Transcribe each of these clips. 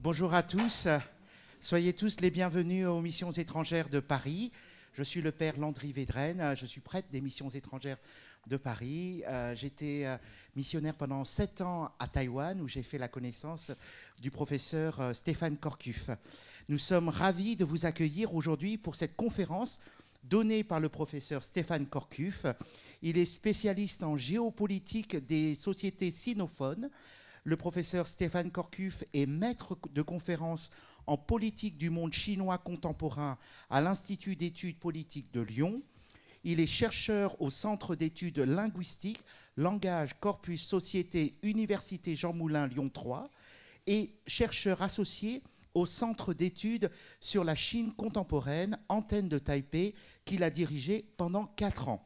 Bonjour à tous. Soyez tous les bienvenus aux missions étrangères de Paris. Je suis le père Landry Védrenne. Je suis prêtre des missions étrangères de Paris. J'étais missionnaire pendant 7 ans à Taïwan où j'ai fait la connaissance du professeur Stéphane Korkuf. Nous sommes ravis de vous accueillir aujourd'hui pour cette conférence donnée par le professeur Stéphane Korkuf. Il est spécialiste en géopolitique des sociétés sinophones. Le professeur Stéphane Korkuf est maître de conférences en politique du monde chinois contemporain à l'Institut d'études politiques de Lyon. Il est chercheur au Centre d'études linguistiques, langage, corpus, société, Université Jean Moulin Lyon 3 et chercheur associé au Centre d'études sur la Chine contemporaine, antenne de Taipei, qu'il a dirigé pendant 4 ans.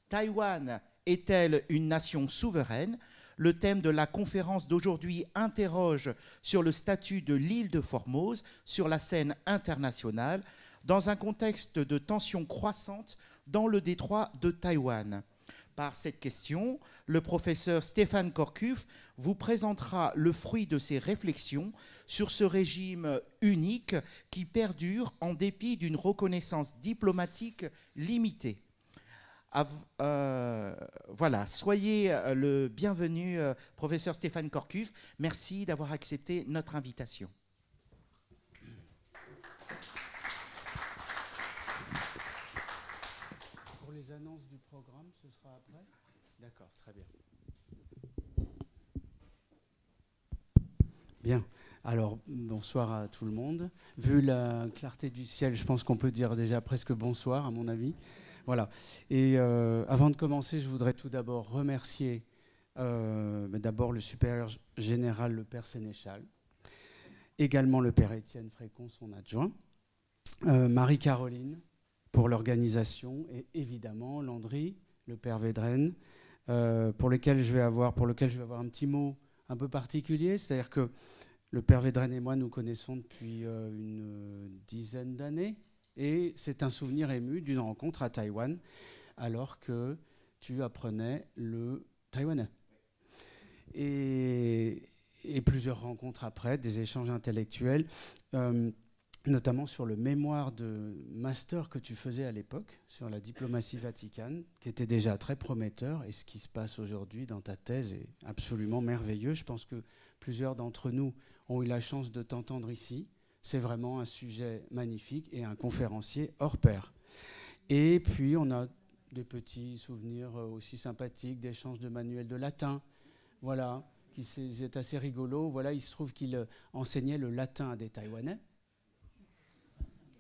Taïwan est-elle une nation souveraine ? Le thème de la conférence d'aujourd'hui interroge sur le statut de l'île de Formose sur la scène internationale dans un contexte de tensions croissantes dans le détroit de Taïwan. Par cette question, le professeur Stéphane Korkuf vous présentera le fruit de ses réflexions sur ce régime unique qui perdure en dépit d'une reconnaissance diplomatique limitée. Voilà, soyez le bienvenu, professeur Stéphane Korkuf. Merci d'avoir accepté notre invitation. Pour les annonces du programme, ce sera après ? D'accord, très bien. Bien, alors bonsoir à tout le monde. Vu la clarté du ciel, je pense qu'on peut dire déjà presque bonsoir à mon avis. Voilà. Et avant de commencer, je voudrais tout d'abord remercier d'abord le supérieur général, le père Sénéchal, également le père Étienne Frécon, son adjoint, Marie-Caroline pour l'organisation et évidemment Landry, le père Védrenne, pour lequel je vais avoir un petit mot un peu particulier, c'est-à-dire que le père Védrenne et moi nous connaissons depuis une dizaine d'années. Et c'est un souvenir ému d'une rencontre à Taïwan, alors que tu apprenais le taïwanais. Et plusieurs rencontres après, des échanges intellectuels, notamment sur le mémoire de master que tu faisais à l'époque, sur la diplomatie vaticane, qui était déjà très prometteur. Et ce qui se passe aujourd'hui dans ta thèse est absolument merveilleux. Je pense que plusieurs d'entre nous ont eu la chance de t'entendre ici. C'est vraiment un sujet magnifique et un conférencier hors pair. Et puis, on a des petits souvenirs aussi sympathiques d'échanges de manuels de latin. Voilà, c'est assez rigolo. Voilà, il se trouve qu'il enseignait le latin à des Taïwanais.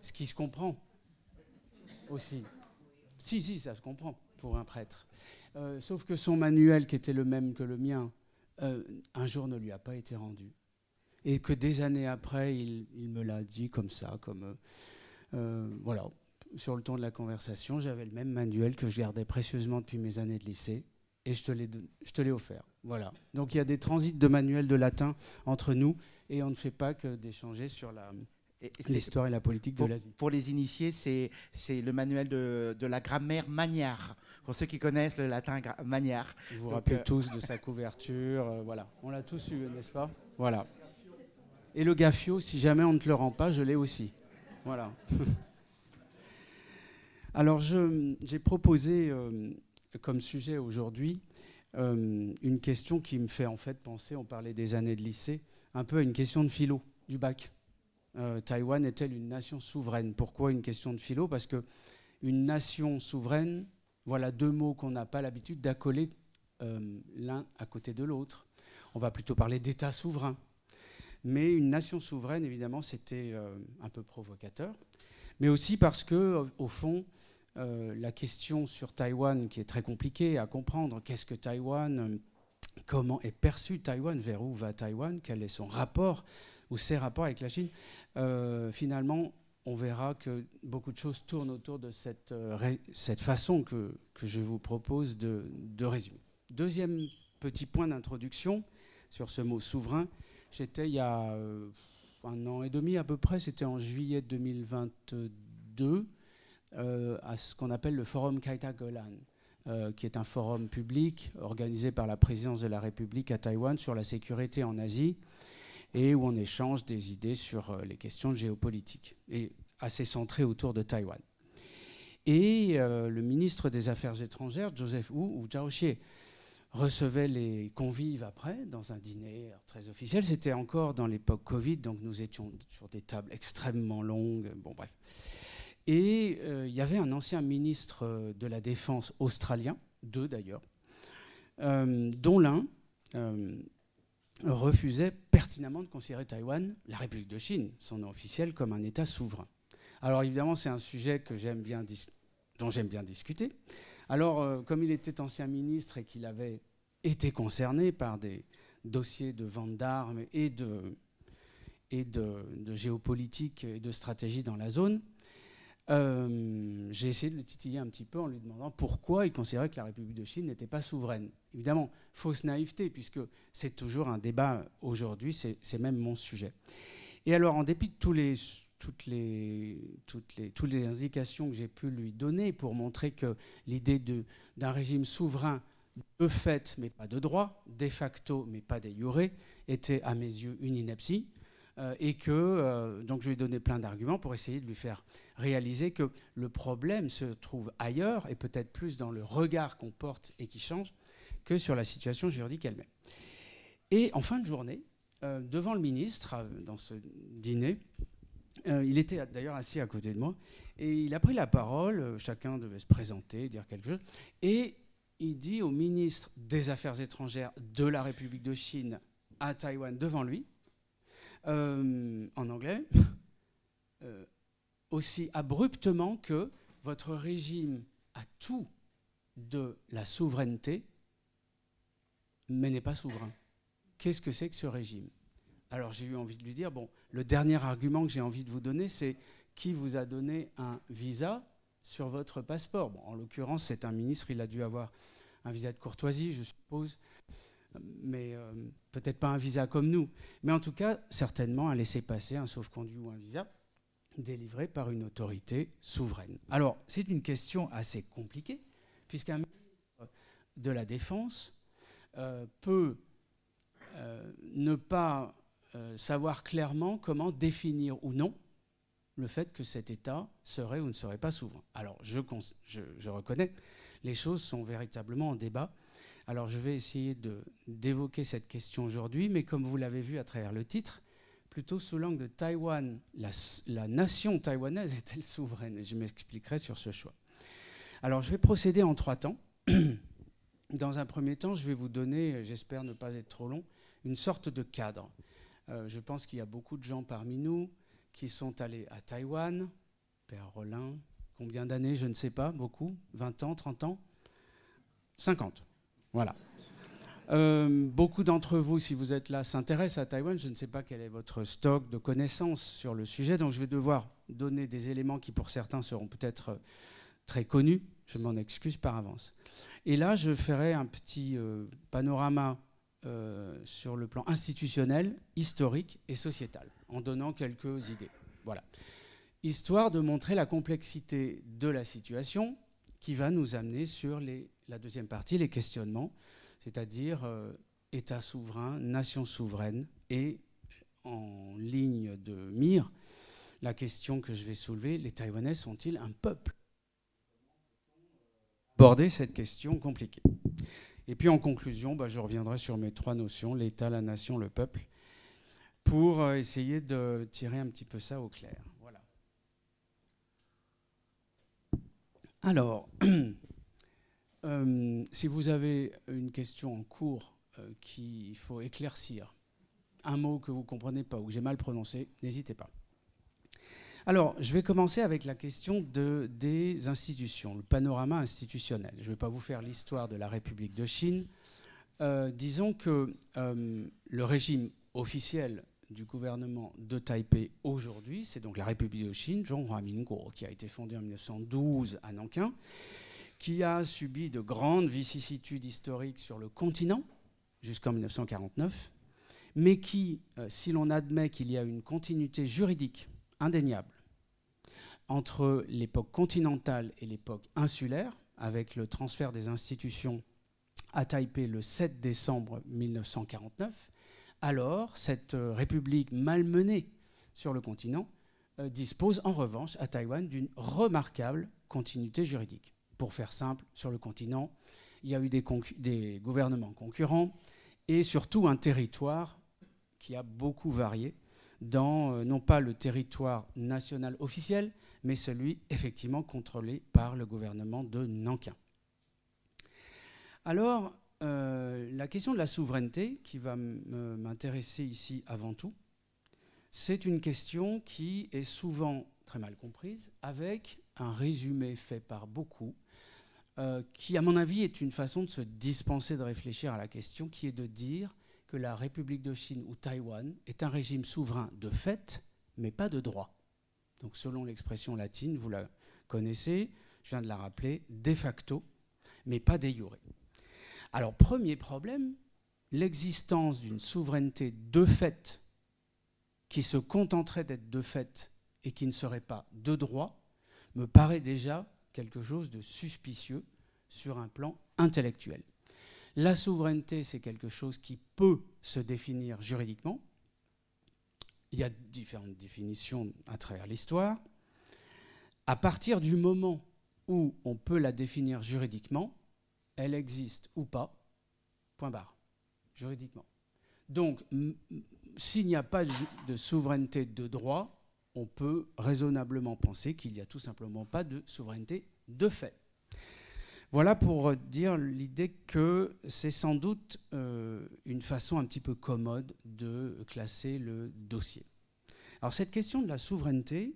Ce qui se comprend aussi. Si, ça se comprend pour un prêtre. Sauf que son manuel, qui était le même que le mien, un jour ne lui a pas été rendu. Et que des années après, il me l'a dit comme ça, voilà, sur le ton de la conversation, j'avais le même manuel que je gardais précieusement depuis mes années de lycée, et je te l'ai offert. Voilà. Donc il y a des transits de manuels de latin entre nous, et on ne fait pas que d'échanger sur l'histoire et la politique de l'Asie. Pour les initiés, c'est le manuel de la grammaire Magnard. Pour ceux qui connaissent le latin Magnard. Vous vous rappelez tous de sa couverture, voilà. On l'a tous eu, n'est-ce pas ? Voilà. Et le gaffio, si jamais on ne te le rend pas, je l'ai aussi. Voilà. Alors, j'ai proposé comme sujet aujourd'hui une question qui me fait en fait penser, on parlait des années de lycée, un peu à une question de philo, du bac. Taïwan est-elle une nation souveraine ? Pourquoi une question de philo ? Parce qu'une nation souveraine, voilà 2 mots qu'on n'a pas l'habitude d'accoler l'un à côté de l'autre. On va plutôt parler d'État souverain. Mais une nation souveraine, évidemment, c'était un peu provocateur. Mais aussi parce que, au fond, la question sur Taïwan, qui est très compliquée à comprendre, qu'est-ce que Taïwan ? Comment est perçu Taïwan ? Vers où va Taïwan ? Quel est son rapport ou ses rapports avec la Chine ? Finalement, on verra que beaucoup de choses tournent autour de cette façon que je vous propose de résumer. Deuxième petit point d'introduction sur ce mot souverain. J'étais il y a 1 an et demi à peu près, c'était en juillet 2022, à ce qu'on appelle le Forum Kaita-Golan, qui est un forum public organisé par la présidence de la République à Taïwan sur la sécurité en Asie. et où on échange des idées sur les questions de géopolitique, et assez centré autour de Taïwan. Et le ministre des Affaires étrangères, Joseph Wu, ou Zhao Xie, recevait les convives après, dans un dîner très officiel. C'était encore dans l'époque Covid, donc nous étions sur des tables extrêmement longues. Bon, bref. Et il y avait un ancien ministre de la Défense australien, deux d'ailleurs, dont l'un refusait pertinemment de considérer Taïwan, la République de Chine, son nom officiel, comme un État souverain. Alors évidemment, c'est un sujet que dont j'aime bien discuter. Alors, comme il était ancien ministre et qu'il avait été concerné par des dossiers de vente d'armes et de géopolitique et de stratégie dans la zone, j'ai essayé de le titiller un petit peu en lui demandant pourquoi il considérait que la République de Chine n'était pas souveraine. Évidemment, fausse naïveté, puisque c'est toujours un débat aujourd'hui, c'est même mon sujet. Et alors, en dépit de toutes les indications que j'ai pu lui donner pour montrer que l'idée d'un régime souverain de fait, mais pas de droit, de facto, mais pas de jure, était à mes yeux une ineptie. Et que donc je lui ai donné plein d'arguments pour essayer de lui faire réaliser que le problème se trouve ailleurs et peut-être plus dans le regard qu'on porte et qui change que sur la situation juridique elle-même. Et en fin de journée, devant le ministre, dans ce dîner, il était d'ailleurs assis à côté de moi, et il a pris la parole, chacun devait se présenter, dire quelque chose, et il dit au ministre des Affaires étrangères de la République de Chine à Taïwan devant lui, en anglais, aussi abruptement que votre régime a tout de la souveraineté, mais n'est pas souverain. Qu'est-ce que c'est que ce régime ? Alors j'ai eu envie de lui dire, bon, le dernier argument que j'ai envie de vous donner, c'est qui vous a donné un visa sur votre passeport ? Bon, en l'occurrence, c'est un ministre, il a dû avoir un visa de courtoisie, je suppose, mais peut-être pas un visa comme nous. Mais en tout cas, certainement un laissez-passer, un sauf-conduit ou un visa délivré par une autorité souveraine. Alors, c'est une question assez compliquée, puisqu'un ministre de la Défense peut ne pas savoir clairement comment définir ou non le fait que cet État serait ou ne serait pas souverain. Alors, je reconnais, les choses sont véritablement en débat. Alors, je vais essayer d'évoquer cette question aujourd'hui, mais comme vous l'avez vu à travers le titre, plutôt sous l'angle de Taïwan, la nation taïwanaise est-elle souveraine ? Et je m'expliquerai sur ce choix. Alors, je vais procéder en 3 temps. Dans un premier temps, je vais vous donner, j'espère ne pas être trop long, une sorte de cadre. Je pense qu'il y a beaucoup de gens parmi nous qui sont allés à Taïwan, Père Rollin, combien d'années, je ne sais pas, beaucoup, 20 ans, 30 ans, 50, voilà. Beaucoup d'entre vous, si vous êtes là, s'intéressent à Taïwan. Je ne sais pas quel est votre stock de connaissances sur le sujet, donc je vais devoir donner des éléments qui, pour certains, seront peut-être très connus. Je m'en excuse par avance. Et là, je ferai un petit panorama sur le plan institutionnel, historique et sociétal, en donnant quelques idées. Voilà. Histoire de montrer la complexité de la situation qui va nous amener sur la deuxième partie, les questionnements, c'est-à-dire État souverain, nation souveraine, et en ligne de mire, la question que je vais soulever, les Taïwanais sont-ils un peuple ? Aborder cette question compliquée. Et puis en conclusion, je reviendrai sur mes 3 notions, l'État, la nation, le peuple, pour essayer de tirer un petit peu ça au clair. Voilà. Alors, si vous avez une question en cours qu'il faut éclaircir, un mot que vous ne comprenez pas ou que j'ai mal prononcé, n'hésitez pas. Alors, je vais commencer avec la question des institutions, le panorama institutionnel. Je ne vais pas vous faire l'histoire de la République de Chine. Disons que le régime officiel du gouvernement de Taipei aujourd'hui, c'est donc la République de Chine, Zhonghua Minguo, qui a été fondée en 1912 à Nankin, qui a subi de grandes vicissitudes historiques sur le continent jusqu'en 1949, mais qui, si l'on admet qu'il y a une continuité juridique indéniable entre l'époque continentale et l'époque insulaire, avec le transfert des institutions à Taipei le 7 décembre 1949, Alors, cette république malmenée sur le continent dispose en revanche à Taïwan d'une remarquable continuité juridique. Pour faire simple, sur le continent, il y a eu des gouvernements concurrents et surtout un territoire qui a beaucoup varié dans, non pas le territoire national officiel, mais celui effectivement contrôlé par le gouvernement de Nankin. Alors, la question de la souveraineté, qui va m'intéresser ici avant tout, c'est une question qui est souvent très mal comprise, avec un résumé fait par beaucoup, qui, à mon avis, est une façon de se dispenser de réfléchir à la question, qui est de dire que la République de Chine ou Taïwan est un régime souverain de fait, mais pas de droit. Donc, selon l'expression latine, vous la connaissez, je viens de la rappeler, de facto, mais pas de jure. Alors, premier problème, l'existence d'une souveraineté de fait qui se contenterait d'être de fait et qui ne serait pas de droit me paraît déjà quelque chose de suspicieux sur un plan intellectuel. La souveraineté, c'est quelque chose qui peut se définir juridiquement. Il y a différentes définitions à travers l'histoire. À partir du moment où on peut la définir juridiquement, elle existe ou pas, point barre, juridiquement. Donc, s'il n'y a pas de souveraineté de droit, on peut raisonnablement penser qu'il n'y a tout simplement pas de souveraineté de fait. Voilà pour dire l'idée que c'est sans doute une façon un petit peu commode de classer le dossier. Alors cette question de la souveraineté,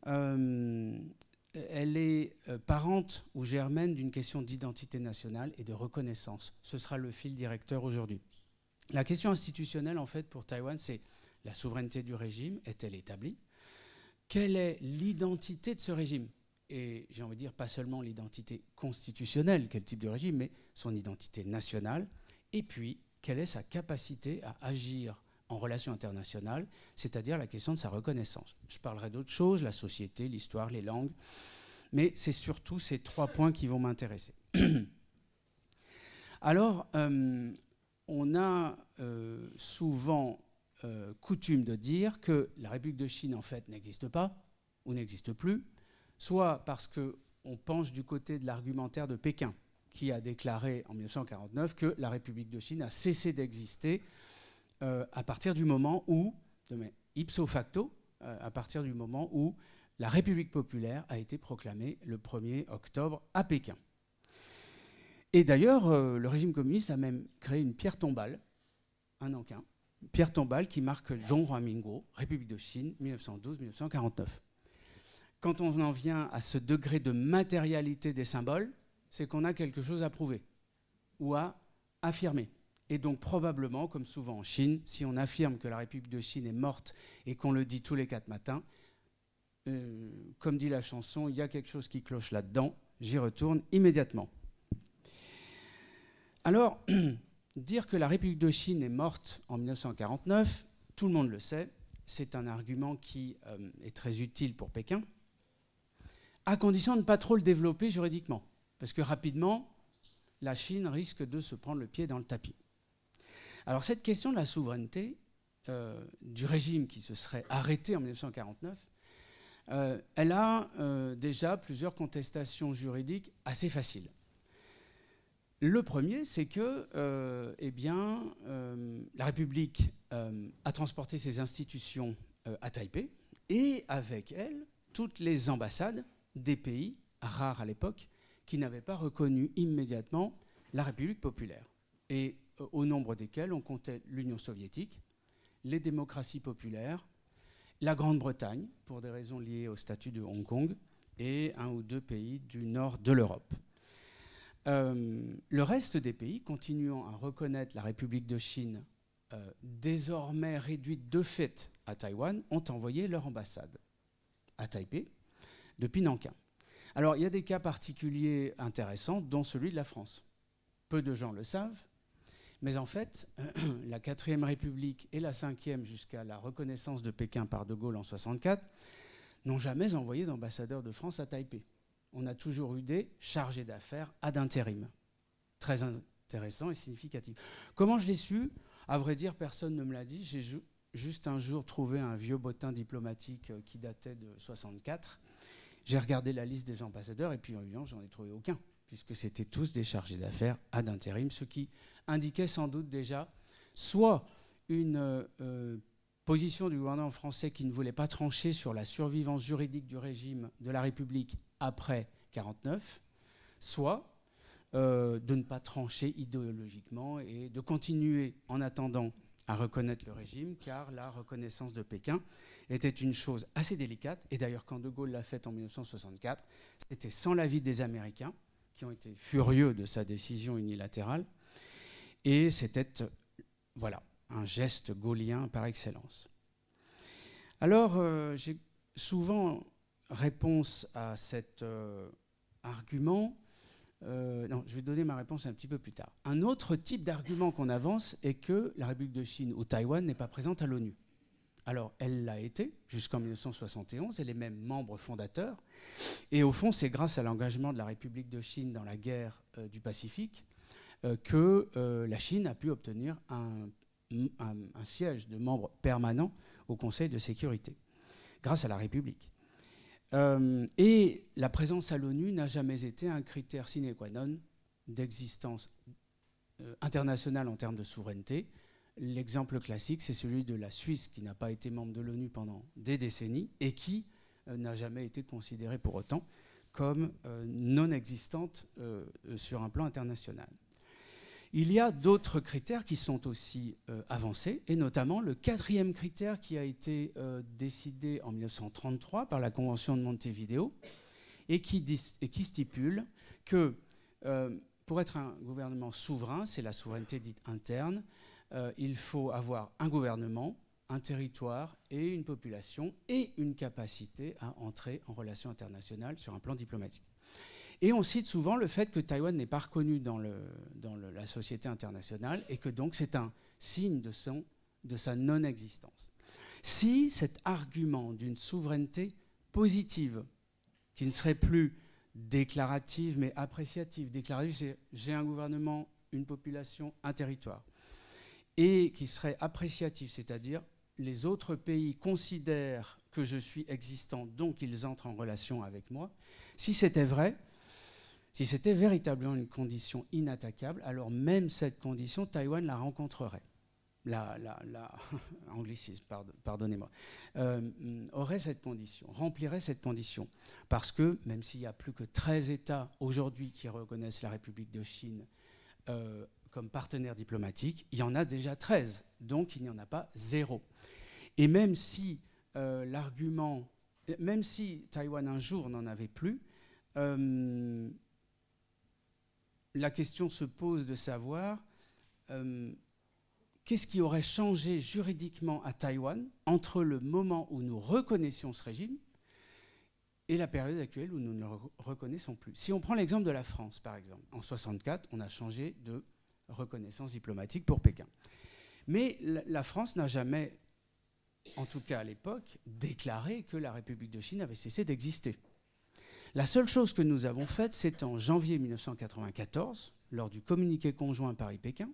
elle est parente ou germaine d'une question d'identité nationale et de reconnaissance. Ce sera le fil directeur aujourd'hui. La question institutionnelle, en fait, pour Taïwan, c'est la souveraineté du régime, est-elle établie? Quelle est l'identité de ce régime? Et j'ai envie de dire, pas seulement l'identité constitutionnelle, quel type de régime, mais son identité nationale. Et puis, quelle est sa capacité à agir en relations internationales, c'est-à-dire la question de sa reconnaissance. Je parlerai d'autres choses, la société, l'histoire, les langues, mais c'est surtout ces trois points qui vont m'intéresser. Alors, on a souvent coutume de dire que la République de Chine, en fait, n'existe pas ou n'existe plus, soit parce qu'on penche du côté de l'argumentaire de Pékin, qui a déclaré en 1949 que la République de Chine a cessé d'exister à partir du moment où, ipso facto, à partir du moment où la République populaire a été proclamée le 1er octobre à Pékin. Et d'ailleurs, le régime communiste a même créé une pierre tombale, à Nankin, une pierre tombale qui marque Zhonghua Minguo, République de Chine, 1912-1949. Quand on en vient à ce degré de matérialité des symboles, c'est qu'on a quelque chose à prouver ou à affirmer. Et donc probablement, comme souvent en Chine, si on affirme que la République de Chine est morte et qu'on le dit tous les 4 matins, comme dit la chanson, il y a quelque chose qui cloche là-dedans, j'y retourne immédiatement. Alors, dire que la République de Chine est morte en 1949, tout le monde le sait, c'est un argument qui est très utile pour Pékin, à condition de ne pas trop le développer juridiquement. Parce que rapidement, la Chine risque de se prendre le pied dans le tapis. Alors cette question de la souveraineté du régime qui se serait arrêté en 1949, elle a déjà plusieurs contestations juridiques assez faciles. Le premier, c'est que la République a transporté ses institutions à Taipei et avec elle toutes les ambassades des pays, rares à l'époque, qui n'avaient pas reconnu immédiatement la République populaire. Et au nombre desquels on comptait l'Union soviétique, les démocraties populaires, la Grande-Bretagne, pour des raisons liées au statut de Hong Kong, et 1 ou 2 pays du nord de l'Europe. Le reste des pays, continuant à reconnaître la République de Chine, désormais réduite de fait à Taïwan, ont envoyé leur ambassade à Taipei depuis Nankin. Alors, il y a des cas particuliers intéressants, dont celui de la France. Peu de gens le savent, mais en fait, la 4e République et la 5e, jusqu'à la reconnaissance de Pékin par De Gaulle en 1964, n'ont jamais envoyé d'ambassadeur de France à Taipei. On a toujours eu des chargés d'affaires ad interim. Très intéressant et significatif. Comment je l'ai su ? À vrai dire, personne ne me l'a dit. J'ai juste un jour trouvé un vieux bottin diplomatique qui datait de 64. J'ai regardé la liste des ambassadeurs et puis évidemment, j'en ai trouvé aucun, puisque c'était tous des chargés d'affaires ad intérim, ce qui indiquait sans doute déjà soit une position du gouvernement français qui ne voulait pas trancher sur la survivance juridique du régime de la République après 1949, soit de ne pas trancher idéologiquement et de continuer en attendant à reconnaître le régime, car la reconnaissance de Pékin était une chose assez délicate. Et d'ailleurs, quand De Gaulle l'a faite en 1964, c'était sans l'avis des Américains, qui ont été furieux de sa décision unilatérale. Et c'était, voilà, un geste gaullien par excellence. Alors, j'ai souvent réponse à cet argument. Non, je vais donner ma réponse un petit peu plus tard. Un autre type d'argument qu'on avance est que la République de Chine ou Taïwan n'est pas présente à l'ONU. Alors, elle l'a été jusqu'en 1971, elle est même membre fondateur. Et au fond, c'est grâce à l'engagement de la République de Chine dans la guerre du Pacifique que la Chine a pu obtenir un siège de membre permanent au Conseil de sécurité, grâce à la République. Et la présence à l'ONU n'a jamais été un critère sine qua non d'existence internationale en termes de souveraineté. L'exemple classique, c'est celui de la Suisse, qui n'a pas été membre de l'ONU pendant des décennies et qui n'a jamais été considérée pour autant comme non existante sur un plan international. Il y a d'autres critères qui sont aussi avancés, et notamment le 4e critère qui a été décidé en 1933 par la Convention de Montevideo et qui stipule que pour être un gouvernement souverain, c'est la souveraineté dite interne, il faut avoir un gouvernement, un territoire et une population et une capacité à entrer en relations internationales sur un plan diplomatique. Et on cite souvent le fait que Taïwan n'est pas reconnu dans la société internationale et que donc c'est un signe de sa non-existence. Si cet argument d'une souveraineté positive, qui ne serait plus déclarative mais appréciative, déclarative c'est j'ai un gouvernement, une population, un territoire, et qui serait appréciatif, c'est-à-dire les autres pays considèrent que je suis existant, donc ils entrent en relation avec moi, si c'était vrai, si c'était véritablement une condition inattaquable, alors même cette condition, Taïwan la rencontrerait. Anglicisme, pardonnez-moi, aurait cette condition, remplirait cette condition. Parce que, même s'il n'y a plus que 13 États aujourd'hui qui reconnaissent la République de Chine comme partenaire diplomatique, il y en a déjà 13, donc il n'y en a pas 0. Et même si même si Taïwan un jour n'en avait plus, la question se pose de savoir qu'est-ce qui aurait changé juridiquement à Taïwan entre le moment où nous reconnaissions ce régime et la période actuelle où nous ne le reconnaissons plus. Si on prend l'exemple de la France, par exemple, en 1964, on a changé de reconnaissance diplomatique pour Pékin. Mais la France n'a jamais, en tout cas à l'époque, déclaré que la République de Chine avait cessé d'exister. La seule chose que nous avons faite, c'est en janvier 1994, lors du communiqué conjoint Paris-Pékin,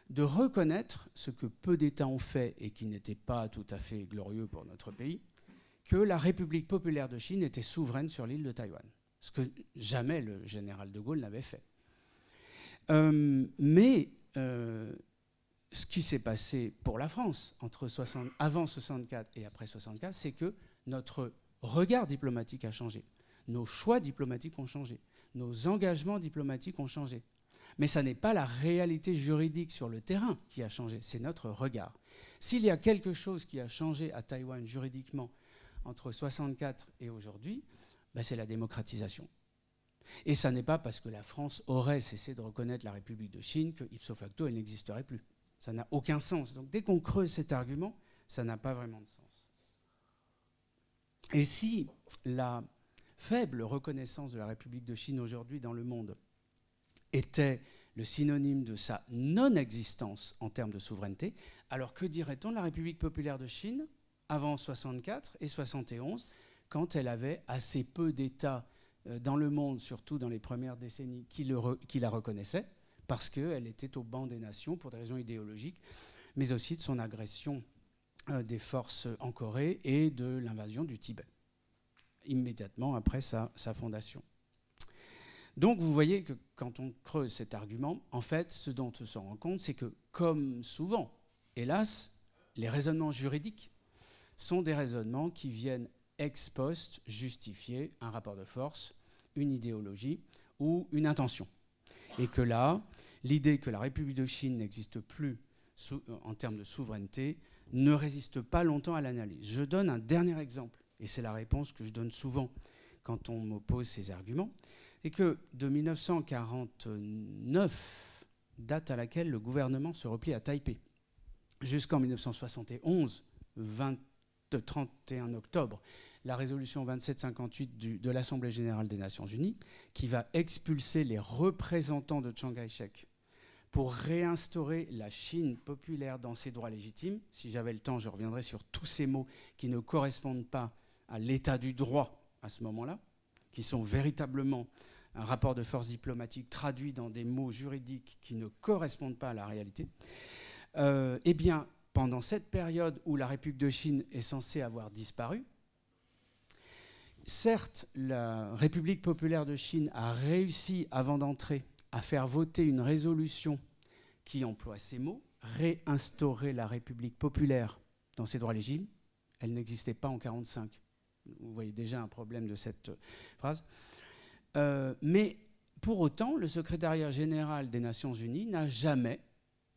de reconnaître ce que peu d'États ont fait et qui n'était pas tout à fait glorieux pour notre pays, que la République populaire de Chine était souveraine sur l'île de Taïwan, ce que jamais le général de Gaulle n'avait fait. Mais ce qui s'est passé pour la France avant 64 et après 64, c'est que notre regard diplomatique a changé. Nos choix diplomatiques ont changé. Nos engagements diplomatiques ont changé. Mais ça n'est pas la réalité juridique sur le terrain qui a changé, c'est notre regard. S'il y a quelque chose qui a changé à Taïwan juridiquement entre 64 et aujourd'hui, c'est la démocratisation. Et ça n'est pas parce que la France aurait cessé de reconnaître la République de Chine que, ipso facto, elle n'existerait plus. Ça n'a aucun sens. Donc dès qu'on creuse cet argument, ça n'a pas vraiment de sens. Et si la faible reconnaissance de la République de Chine aujourd'hui dans le monde était le synonyme de sa non-existence en termes de souveraineté, alors que dirait-on de la République populaire de Chine avant 64 et 71, quand elle avait assez peu d'États dans le monde, surtout dans les premières décennies, qui la reconnaissaient, parce qu'elle était au banc des nations pour des raisons idéologiques, mais aussi de son agression des forces en Corée et de l'invasion du Tibet, immédiatement après sa fondation. Donc vous voyez que quand on creuse cet argument, en fait, ce dont on se rend compte, c'est que, comme souvent, hélas, les raisonnements juridiques sont des raisonnements qui viennent ex post justifier un rapport de force, une idéologie ou une intention. Et que là, l'idée que la République de Chine n'existe plus en termes de souveraineté ne résiste pas longtemps à l'analyse. Je donne un dernier exemple, et c'est la réponse que je donne souvent quand on m'oppose ces arguments, c'est que de 1949, date à laquelle le gouvernement se replie à Taipei, jusqu'en 1971, 31 octobre, la résolution 2758 de l'Assemblée générale des Nations unies, qui va expulser les représentants de Chiang Kai-shek pour réinstaurer la Chine populaire dans ses droits légitimes. Si j'avais le temps, je reviendrai sur tous ces mots qui ne correspondent pas à l'état du droit à ce moment-là, qui sont véritablement un rapport de force diplomatique traduit dans des mots juridiques qui ne correspondent pas à la réalité. Eh bien, pendant cette période où la République de Chine est censée avoir disparu, certes, la République populaire de Chine a réussi, avant d'entrer, à faire voter une résolution qui emploie ces mots, réinstaurer la République populaire dans ses droits légitimes. Elle n'existait pas en 1945. Vous voyez déjà un problème de cette phrase. Mais pour autant, le secrétariat général des Nations unies n'a jamais,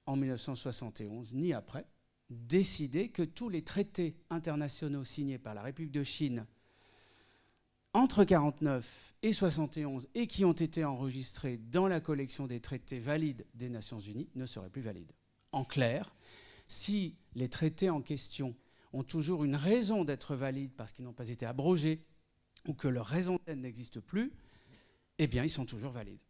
en 1971, ni après, décidé que tous les traités internationaux signés par la République de Chine entre 1949 et 1971 et qui ont été enregistrés dans la collection des traités valides des Nations unies ne seraient plus valides. En clair, si les traités en question ont toujours une raison d'être valides parce qu'ils n'ont pas été abrogés ou que leur raison d'être n'existe plus, eh bien, ils sont toujours valides.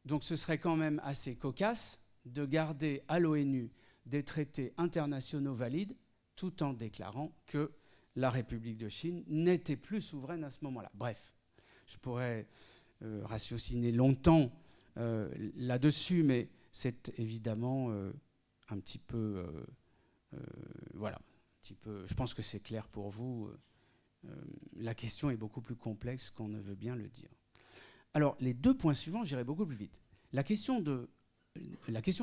Donc ce serait quand même assez cocasse de garder à l'ONU des traités internationaux valides tout en déclarant que la République de Chine n'était plus souveraine à ce moment-là. Bref, je pourrais ratiociner longtemps là-dessus, mais c'est évidemment un petit peu... voilà, un petit peu, je pense que c'est clair pour vous. La question est beaucoup plus complexe qu'on ne veut bien le dire. Alors, les deux points suivants, j'irai beaucoup plus vite. La question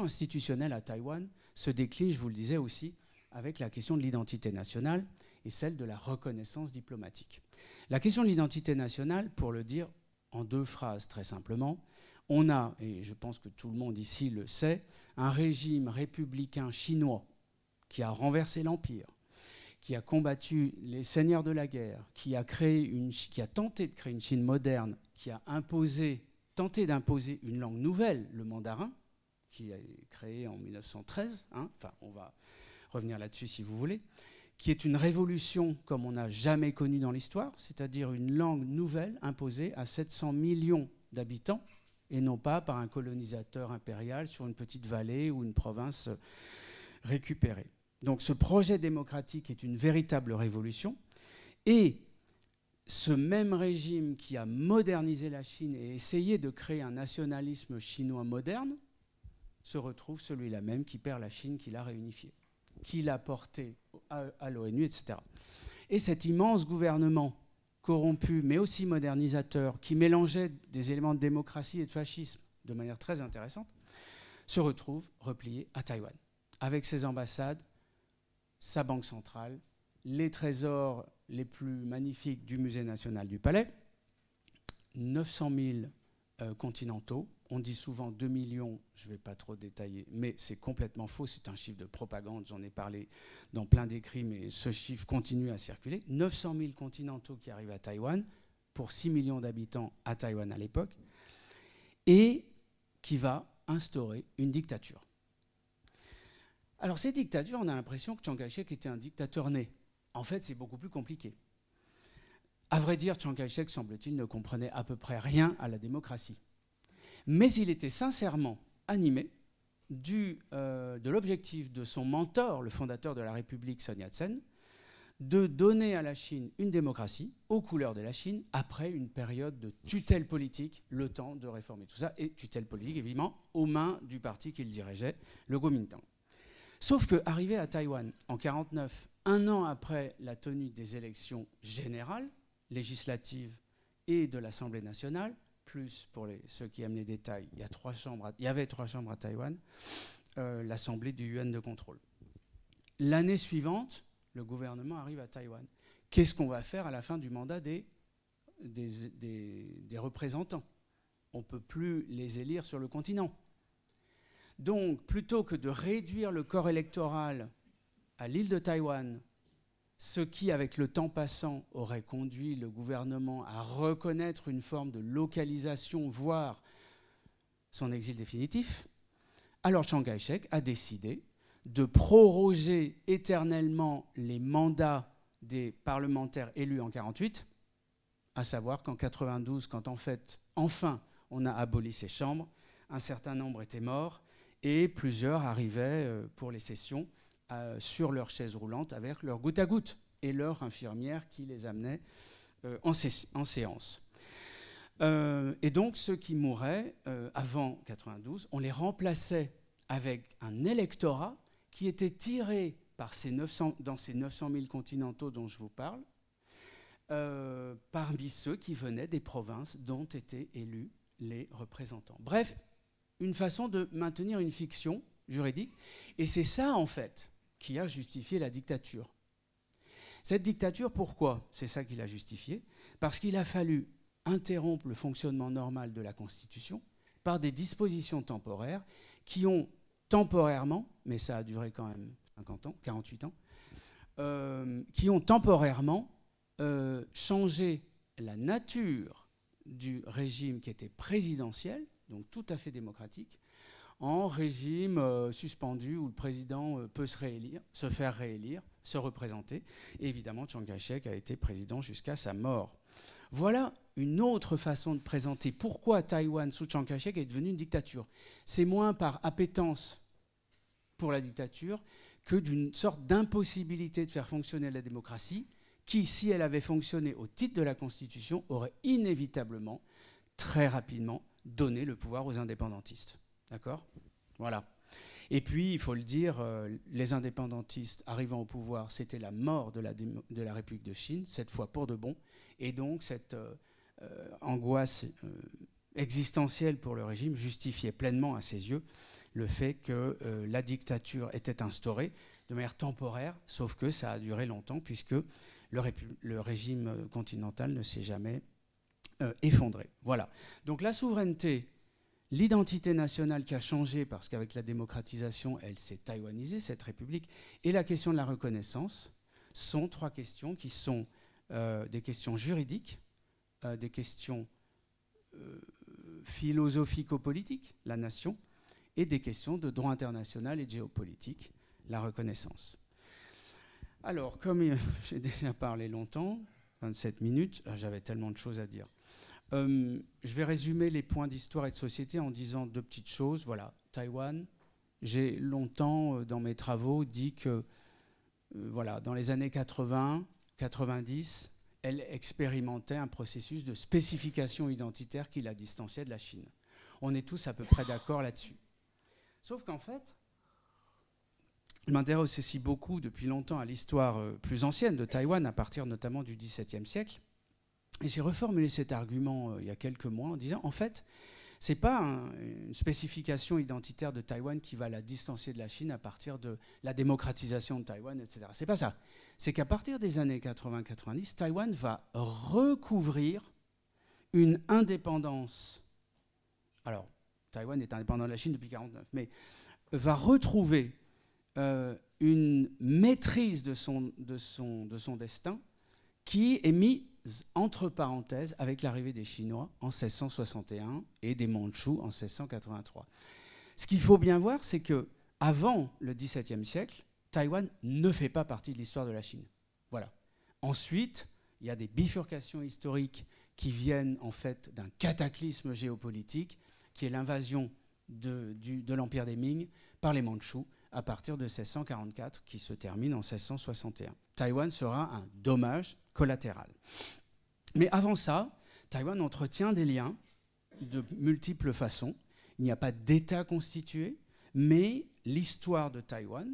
institutionnelle à Taïwan se décline, je vous le disais aussi, avec la question de l'identité nationale et celle de la reconnaissance diplomatique. La question de l'identité nationale, pour le dire en deux phrases très simplement, on a, et je pense que tout le monde ici le sait, un régime républicain chinois qui a renversé l'Empire, qui a combattu les seigneurs de la guerre, qui a tenté de créer une Chine moderne, qui a tenté d'imposer une langue nouvelle, le mandarin, qui a été créé en 1913, enfin on va revenir là-dessus si vous voulez, qui est une révolution comme on n'a jamais connue dans l'histoire, c'est-à-dire une langue nouvelle imposée à 700 millions d'habitants, et non pas par un colonisateur impérial sur une petite vallée ou une province récupérée. Donc ce projet démocratique est une véritable révolution, et ce même régime qui a modernisé la Chine et essayé de créer un nationalisme chinois moderne se retrouve celui-là même qui perd la Chine, qui l'a réunifiée, qui l'a porté à l'ONU, etc. Et cet immense gouvernement corrompu, mais aussi modernisateur, qui mélangeait des éléments de démocratie et de fascisme de manière très intéressante, se retrouve replié à Taïwan, avec ses ambassades, sa banque centrale, les trésors les plus magnifiques du Musée national du Palais, 900 000 continentaux. On dit souvent 2 millions, je ne vais pas trop détailler, mais c'est complètement faux, c'est un chiffre de propagande, j'en ai parlé dans plein d'écrits, mais ce chiffre continue à circuler. 900 000 continentaux qui arrivent à Taïwan, pour 6 millions d'habitants à Taïwan à l'époque, et qui va instaurer une dictature. Alors ces dictatures, on a l'impression que Chiang Kai-shek était un dictateur né. En fait, c'est beaucoup plus compliqué. À vrai dire, Chiang Kai-shek, semble-t-il, ne comprenait à peu près rien à la démocratie. Mais il était sincèrement animé de l'objectif de son mentor, le fondateur de la République, Sun Yat-sen, de donner à la Chine une démocratie aux couleurs de la Chine après une période de tutelle politique, le temps de réformer tout ça, et tutelle politique évidemment aux mains du parti qu'il dirigeait, le Kuomintang. Sauf qu'arrivé à Taïwan en 1949, un an après la tenue des élections générales, législatives et de l'Assemblée nationale, plus pour ceux qui aiment les détails, il y avait 3 chambres à Taïwan, l'Assemblée du UN de contrôle. L'année suivante, le gouvernement arrive à Taïwan. Qu'est-ce qu'on va faire à la fin du mandat des représentants? On ne peut plus les élire sur le continent. Donc, plutôt que de réduire le corps électoral à l'île de Taïwan, ce qui, avec le temps passant, aurait conduit le gouvernement à reconnaître une forme de localisation, voire son exil définitif, alors Chiang Kai-shek a décidé de proroger éternellement les mandats des parlementaires élus en 1948, à savoir qu'en 1992, quand enfin, on a aboli ces chambres, un certain nombre étaient morts et plusieurs arrivaient pour les sessions sur leur chaise roulante avec leur goutte à goutte et leur infirmière qui les amenait en séance. Et donc ceux qui mouraient avant 1992, on les remplaçait avec un électorat qui était tiré dans ces 900 000 continentaux dont je vous parle, parmi ceux qui venaient des provinces dont étaient élus les représentants. Bref, une façon de maintenir une fiction juridique. Et c'est ça, en fait, qui a justifié la dictature. Cette dictature, pourquoi? C'est ça qui l'a justifiée. Parce qu'il a fallu interrompre le fonctionnement normal de la Constitution par des dispositions temporaires qui ont temporairement, mais ça a duré quand même 50 ans, 48 ans, qui ont temporairement changé la nature du régime qui était présidentiel, donc tout à fait démocratique, en régime suspendu où le président peut se faire réélire, se représenter. Et évidemment, Chiang Kai-shek a été président jusqu'à sa mort. Voilà une autre façon de présenter pourquoi Taïwan, sous Chiang Kai-shek, est devenue une dictature. C'est moins par appétence pour la dictature que d'une sorte d'impossibilité de faire fonctionner la démocratie qui, si elle avait fonctionné au titre de la Constitution, aurait inévitablement, très rapidement, donné le pouvoir aux indépendantistes. D'accord ? Voilà. Et puis, il faut le dire, les indépendantistes arrivant au pouvoir, c'était la mort de la République de Chine, cette fois pour de bon. Et donc, cette angoisse existentielle pour le régime justifiait pleinement à ses yeux le fait que la dictature était instaurée de manière temporaire, sauf que ça a duré longtemps, puisque le régime continental ne s'est jamais effondré. Voilà. Donc la souveraineté, l'identité nationale qui a changé, parce qu'avec la démocratisation, elle s'est taïwanisée, cette république, et la question de la reconnaissance sont 3 questions qui sont des questions juridiques, des questions philosophico-politiques, la nation, et des questions de droit international et de géopolitique, la reconnaissance. Alors, comme j'ai déjà parlé longtemps, 27 minutes, j'avais tellement de choses à dire. Je vais résumer les points d'histoire et de société en disant 2 petites choses. Voilà, Taïwan, j'ai longtemps, dans mes travaux, dit que voilà, dans les années 80, 90, elle expérimentait un processus de spécification identitaire qui la distanciait de la Chine. On est tous à peu près d'accord là-dessus. Sauf qu'en fait, je m'intéresse aussi beaucoup depuis longtemps à l'histoire plus ancienne de Taïwan, à partir notamment du XVIIe siècle. Et j'ai reformulé cet argument il y a quelques mois en disant, en fait, ce n'est pas une spécification identitaire de Taïwan qui va la distancier de la Chine à partir de la démocratisation de Taïwan, etc. Ce n'est pas ça. C'est qu'à partir des années 80-90, Taïwan va recouvrir une indépendance. Alors, Taïwan est indépendant de la Chine depuis 1949, mais va retrouver une maîtrise de son destin qui est mise entre parenthèses avec l'arrivée des Chinois en 1661 et des Mandchous en 1683. Ce qu'il faut bien voir, c'est que avant le XVIIe siècle, Taïwan ne fait pas partie de l'histoire de la Chine. Voilà. Ensuite, il y a des bifurcations historiques qui viennent en fait d'un cataclysme géopolitique qui est l'invasion de l'Empire des Ming par les Mandchous à partir de 1644, qui se termine en 1661. Taïwan sera un dommage collatéral. Mais avant ça, Taïwan entretient des liens de multiples façons. Il n'y a pas d'État constitué, mais l'histoire de Taïwan,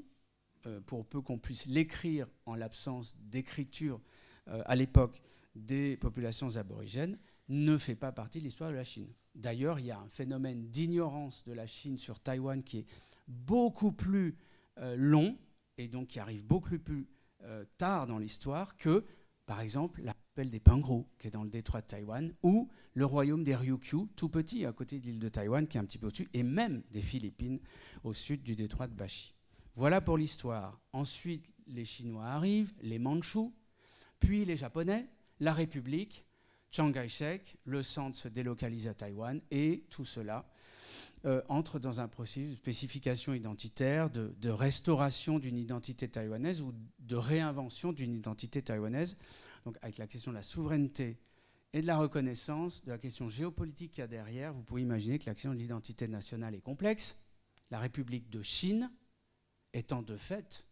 pour peu qu'on puisse l'écrire en l'absence d'écriture à l'époque des populations aborigènes, ne fait pas partie de l'histoire de la Chine. D'ailleurs, il y a un phénomène d'ignorance de la Chine sur Taïwan qui est beaucoup plus long et donc qui arrive beaucoup plus tard dans l'histoire que, par exemple, l'archipel des Pingru, qui est dans le détroit de Taïwan, ou le royaume des Ryukyu, tout petit, à côté de l'île de Taïwan, qui est un petit peu au-dessus, et même des Philippines, au sud du détroit de Bashi. Voilà pour l'histoire. Ensuite, les Chinois arrivent, les Mandchous, puis les Japonais, la République, Chiang Kai-shek, le centre se délocalise à Taïwan, et tout cela entre dans un processus de spécification identitaire, de restauration d'une identité taïwanaise ou de réinvention d'une identité taïwanaise, donc avec la question de la souveraineté et de la reconnaissance, de la question géopolitique qu'il y a derrière. Vous pouvez imaginer que la question de l'identité nationale est complexe. La République de Chine étant de fait,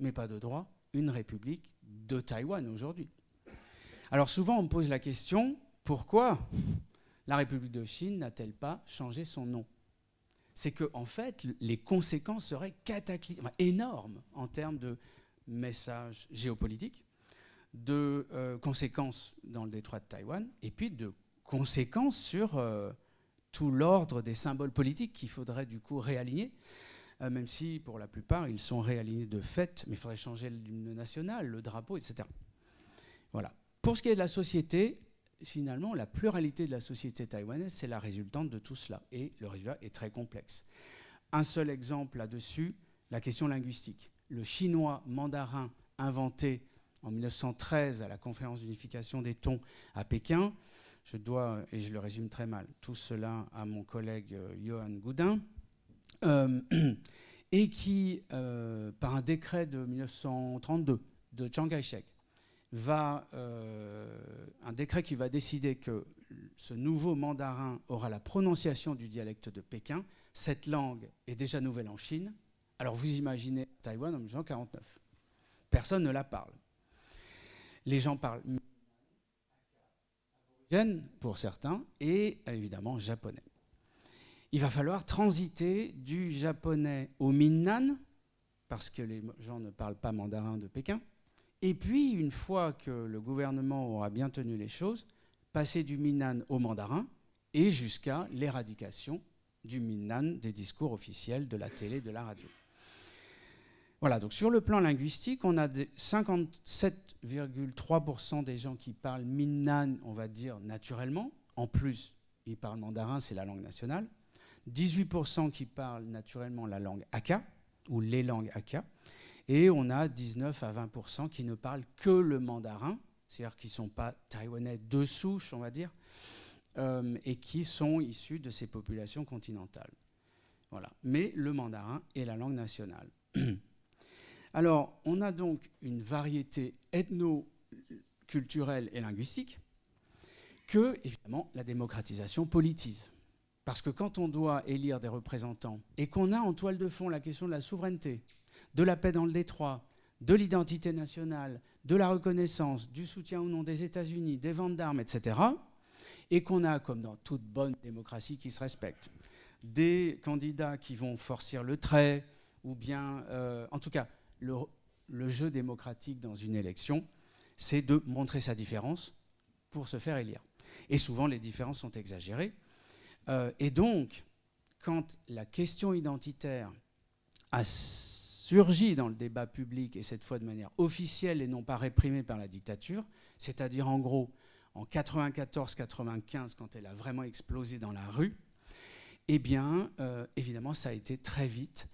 mais pas de droit, une république de Taïwan aujourd'hui. Alors souvent on me pose la question, pourquoi la République de Chine n'a-t-elle pas changé son nom? C'est que, en fait, les conséquences seraient énormes en termes de message géopolitique, de conséquences dans le détroit de Taïwan, et puis de conséquences sur tout l'ordre des symboles politiques qu'il faudrait du coup réaligner, même si pour la plupart ils sont réalignés de fait, mais il faudrait changer l'hymne national, le drapeau, etc. Voilà. Pour ce qui est de la société, finalement, la pluralité de la société taïwanaise, c'est la résultante de tout cela. Et le résultat est très complexe. Un seul exemple là-dessus, la question linguistique. Le chinois mandarin inventé en 1913 à la conférence d'unification des tons à Pékin, je dois, et je le résume très mal, tout cela à mon collègue Johan Goudin, et qui, par un décret de 1932 de Chiang Kai-shek, un décret qui va décider que ce nouveau mandarin aura la prononciation du dialecte de Pékin. Cette langue est déjà nouvelle en Chine. Alors vous imaginez Taïwan en 1949. Personne ne la parle. Les gens parlent pour certains et évidemment japonais. Il va falloir transiter du japonais au Minnan, parce que les gens ne parlent pas mandarin de Pékin. Et puis, une fois que le gouvernement aura bien tenu les choses, passer du Minnan au mandarin et jusqu'à l'éradication du Minnan des discours officiels de la télé, de la radio. Voilà, donc sur le plan linguistique, on a 57,3% des gens qui parlent Minnan, on va dire naturellement. En plus, ils parlent mandarin, c'est la langue nationale. 18% qui parlent naturellement la langue Hakka, ou les langues Hakka. Et on a 19 à 20% qui ne parlent que le mandarin, c'est-à-dire qui ne sont pas taïwanais de souche, on va dire, et qui sont issus de ces populations continentales. Voilà. Mais le mandarin est la langue nationale. Alors, on a donc une variété ethno-culturelle et linguistique que, évidemment, la démocratisation politise. Parce que quand on doit élire des représentants et qu'on a en toile de fond la question de la souveraineté, de la paix dans le détroit, de l'identité nationale, de la reconnaissance, du soutien ou non des États-Unis, des ventes d'armes, etc., et qu'on a, comme dans toute bonne démocratie qui se respecte, des candidats qui vont forcer le trait, ou bien, en tout cas, le jeu démocratique dans une élection, c'est de montrer sa différence pour se faire élire. Et souvent, les différences sont exagérées. Et donc, quand la question identitaire a surgi dans le débat public, et cette fois de manière officielle et non pas réprimée par la dictature, c'est-à-dire en gros en 94-95, quand elle a vraiment explosé dans la rue, eh bien, évidemment, ça a été très vite,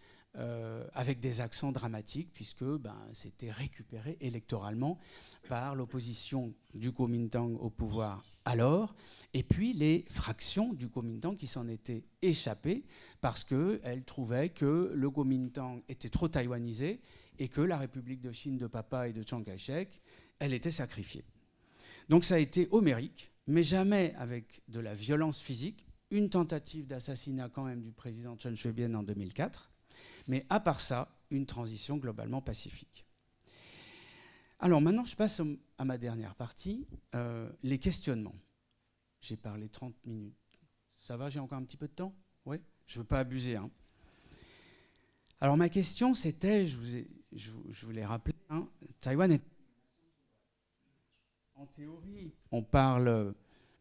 avec des accents dramatiques, puisque c'était récupéré électoralement par l'opposition du Kuomintang au pouvoir alors, et puis les fractions du Kuomintang qui s'en étaient échappées parce qu'elles trouvaient que le Kuomintang était trop taïwanisé et que la République de Chine de Papa et de Chiang Kai-shek, elle était sacrifiée. Donc ça a été homérique, mais jamais avec de la violence physique, une tentative d'assassinat quand même du président Chen Shui-bian en 2004, mais à part ça, une transition globalement pacifique. Alors maintenant, je passe à ma dernière partie, les questionnements. J'ai parlé 30 minutes. Ça va, j'ai encore un petit peu de temps? Oui, je ne veux pas abuser. Alors ma question c'était, je vous l'ai rappelé, hein, Taïwan est... En théorie, on parle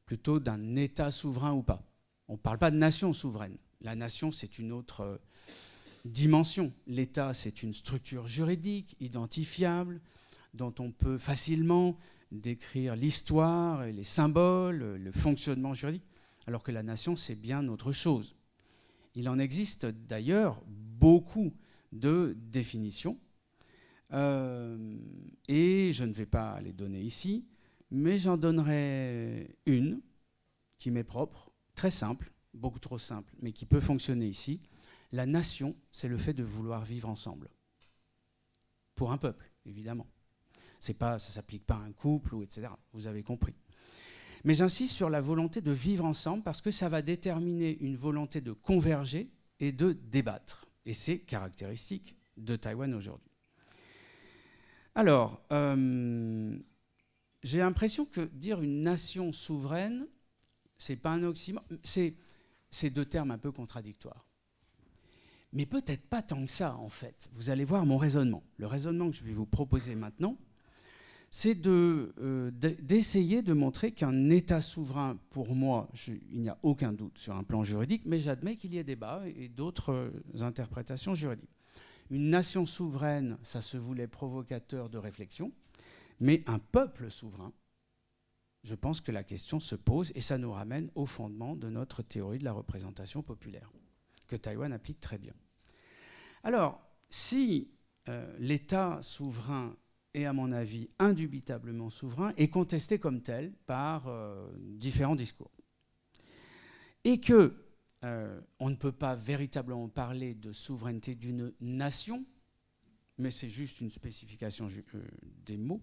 plutôt d'un État souverain ou pas. On ne parle pas de nation souveraine. La nation, c'est une autre dimension. L'État, c'est une structure juridique, identifiable, dont on peut facilement décrire l'histoire, les symboles, le fonctionnement juridique, alors que la nation, c'est bien autre chose. Il en existe d'ailleurs beaucoup de définitions, et je ne vais pas les donner ici, mais j'en donnerai une qui m'est propre, très simple, beaucoup trop simple, mais qui peut fonctionner ici. La nation, c'est le fait de vouloir vivre ensemble. Pour un peuple, évidemment. Ça ne s'applique pas à un couple, ou etc. Vous avez compris. Mais j'insiste sur la volonté de vivre ensemble parce que ça va déterminer une volonté de converger et de débattre. Et c'est caractéristique de Taïwan aujourd'hui. Alors, j'ai l'impression que dire une nation souveraine, c'est pas un oxymore, c'est deux termes un peu contradictoires. Mais peut-être pas tant que ça, en fait. Vous allez voir mon raisonnement. Le raisonnement que je vais vous proposer maintenant, c'est d'essayer de montrer qu'un État souverain, pour moi, il n'y a aucun doute sur un plan juridique, mais j'admets qu'il y ait débat et d'autres interprétations juridiques. Une nation souveraine, ça se voulait provocateur de réflexion, mais un peuple souverain, je pense que la question se pose et ça nous ramène au fondement de notre théorie de la représentation populaire, que Taïwan applique très bien. Alors, si l'État souverain est, à mon avis, indubitablement souverain, est contesté comme tel par différents discours, et que on ne peut pas véritablement parler de souveraineté d'une nation, mais c'est juste une spécification des mots,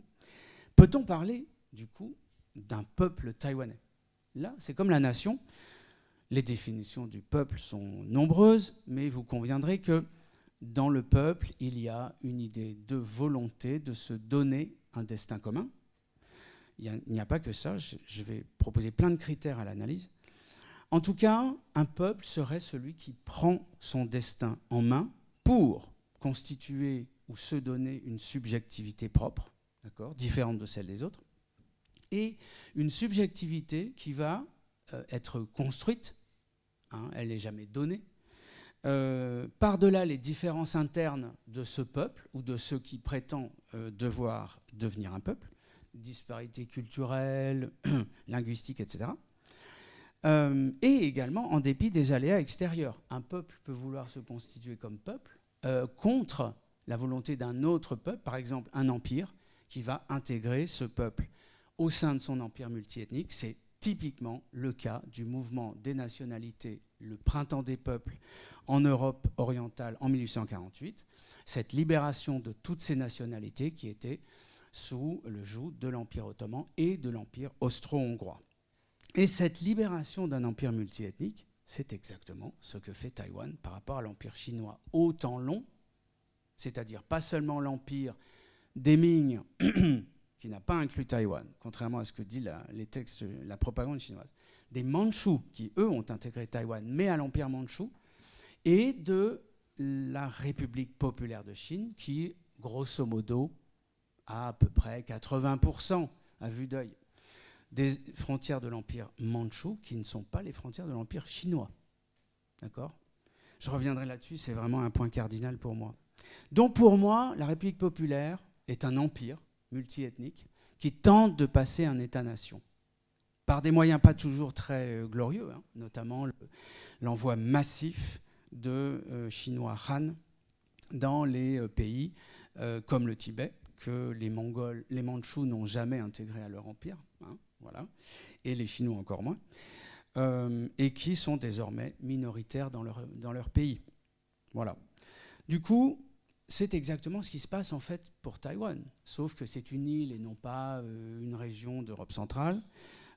peut-on parler, du coup, d'un peuple taïwanais? Là, c'est comme la nation. Les définitions du peuple sont nombreuses, mais vous conviendrez que dans le peuple, il y a une idée de volonté de se donner un destin commun. Il n'y a pas que ça. Je vais proposer plein de critères à l'analyse. En tout cas, un peuple serait celui qui prend son destin en main pour constituer ou se donner une subjectivité propre, différente de celle des autres, et une subjectivité qui va être construite, hein, elle n'est jamais donnée, par-delà les différences internes de ce peuple ou de ceux qui prétendent devoir devenir un peuple, disparités culturelles, linguistiques, etc. Et également en dépit des aléas extérieurs. Un peuple peut vouloir se constituer comme peuple contre la volonté d'un autre peuple, par exemple un empire, qui va intégrer ce peuple au sein de son empire multiethnique. C'est typiquement le cas du mouvement des nationalités, le printemps des peuples en Europe orientale en 1848, cette libération de toutes ces nationalités qui étaient sous le joug de l'Empire ottoman et de l'Empire austro-hongrois. Et cette libération d'un empire multiethnique, c'est exactement ce que fait Taïwan par rapport à l'empire chinois au temps long, c'est-à-dire pas seulement l'empire des Ming, qui n'a pas inclus Taïwan, contrairement à ce que dit les textes, la propagande chinoise, des Mandchous, qui eux ont intégré Taïwan, mais à l'empire mandchou, et de la République populaire de Chine, qui, grosso modo, a à peu près 80% à vue d'œil des frontières de l'empire mandchou, qui ne sont pas les frontières de l'empire chinois. D'accord ? Je reviendrai là-dessus, c'est vraiment un point cardinal pour moi. Donc pour moi, la République populaire est un empire multiethnique qui tente de passer un État-nation par des moyens pas toujours très glorieux, hein, notamment l'envoi massif de Chinois Han dans les pays comme le Tibet, que les Mandchous n'ont jamais intégré à leur empire, hein, voilà, et les Chinois encore moins, et qui sont désormais minoritaires dans leur pays. Voilà. Du coup, c'est exactement ce qui se passe en fait pour Taïwan, sauf que c'est une île et non pas une région d'Europe centrale,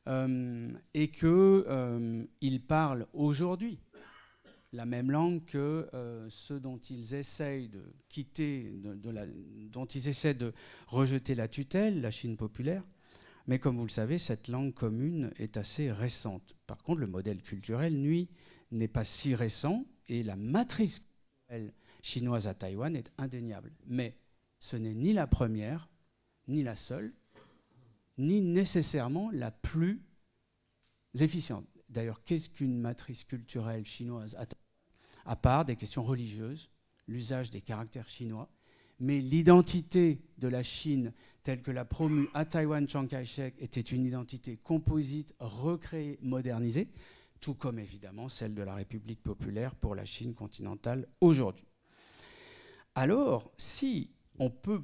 et qu'ils parlent aujourd'hui la même langue que ceux dont ils essayent de quitter, dont ils essaient de rejeter la tutelle, la Chine populaire. Mais comme vous le savez, cette langue commune est assez récente. Par contre, le modèle culturel, lui, n'est pas si récent, et la matrice culturelle chinoise à Taïwan est indéniable. Mais ce n'est ni la première, ni la seule, ni nécessairement la plus efficiente. D'ailleurs, qu'est-ce qu'une matrice culturelle chinoise à part des questions religieuses, l'usage des caractères chinois, mais l'identité de la Chine telle que l'a promue à Taïwan Chiang Kai-shek était une identité composite, recréée, modernisée, tout comme évidemment celle de la République populaire pour la Chine continentale aujourd'hui. Alors, si on peut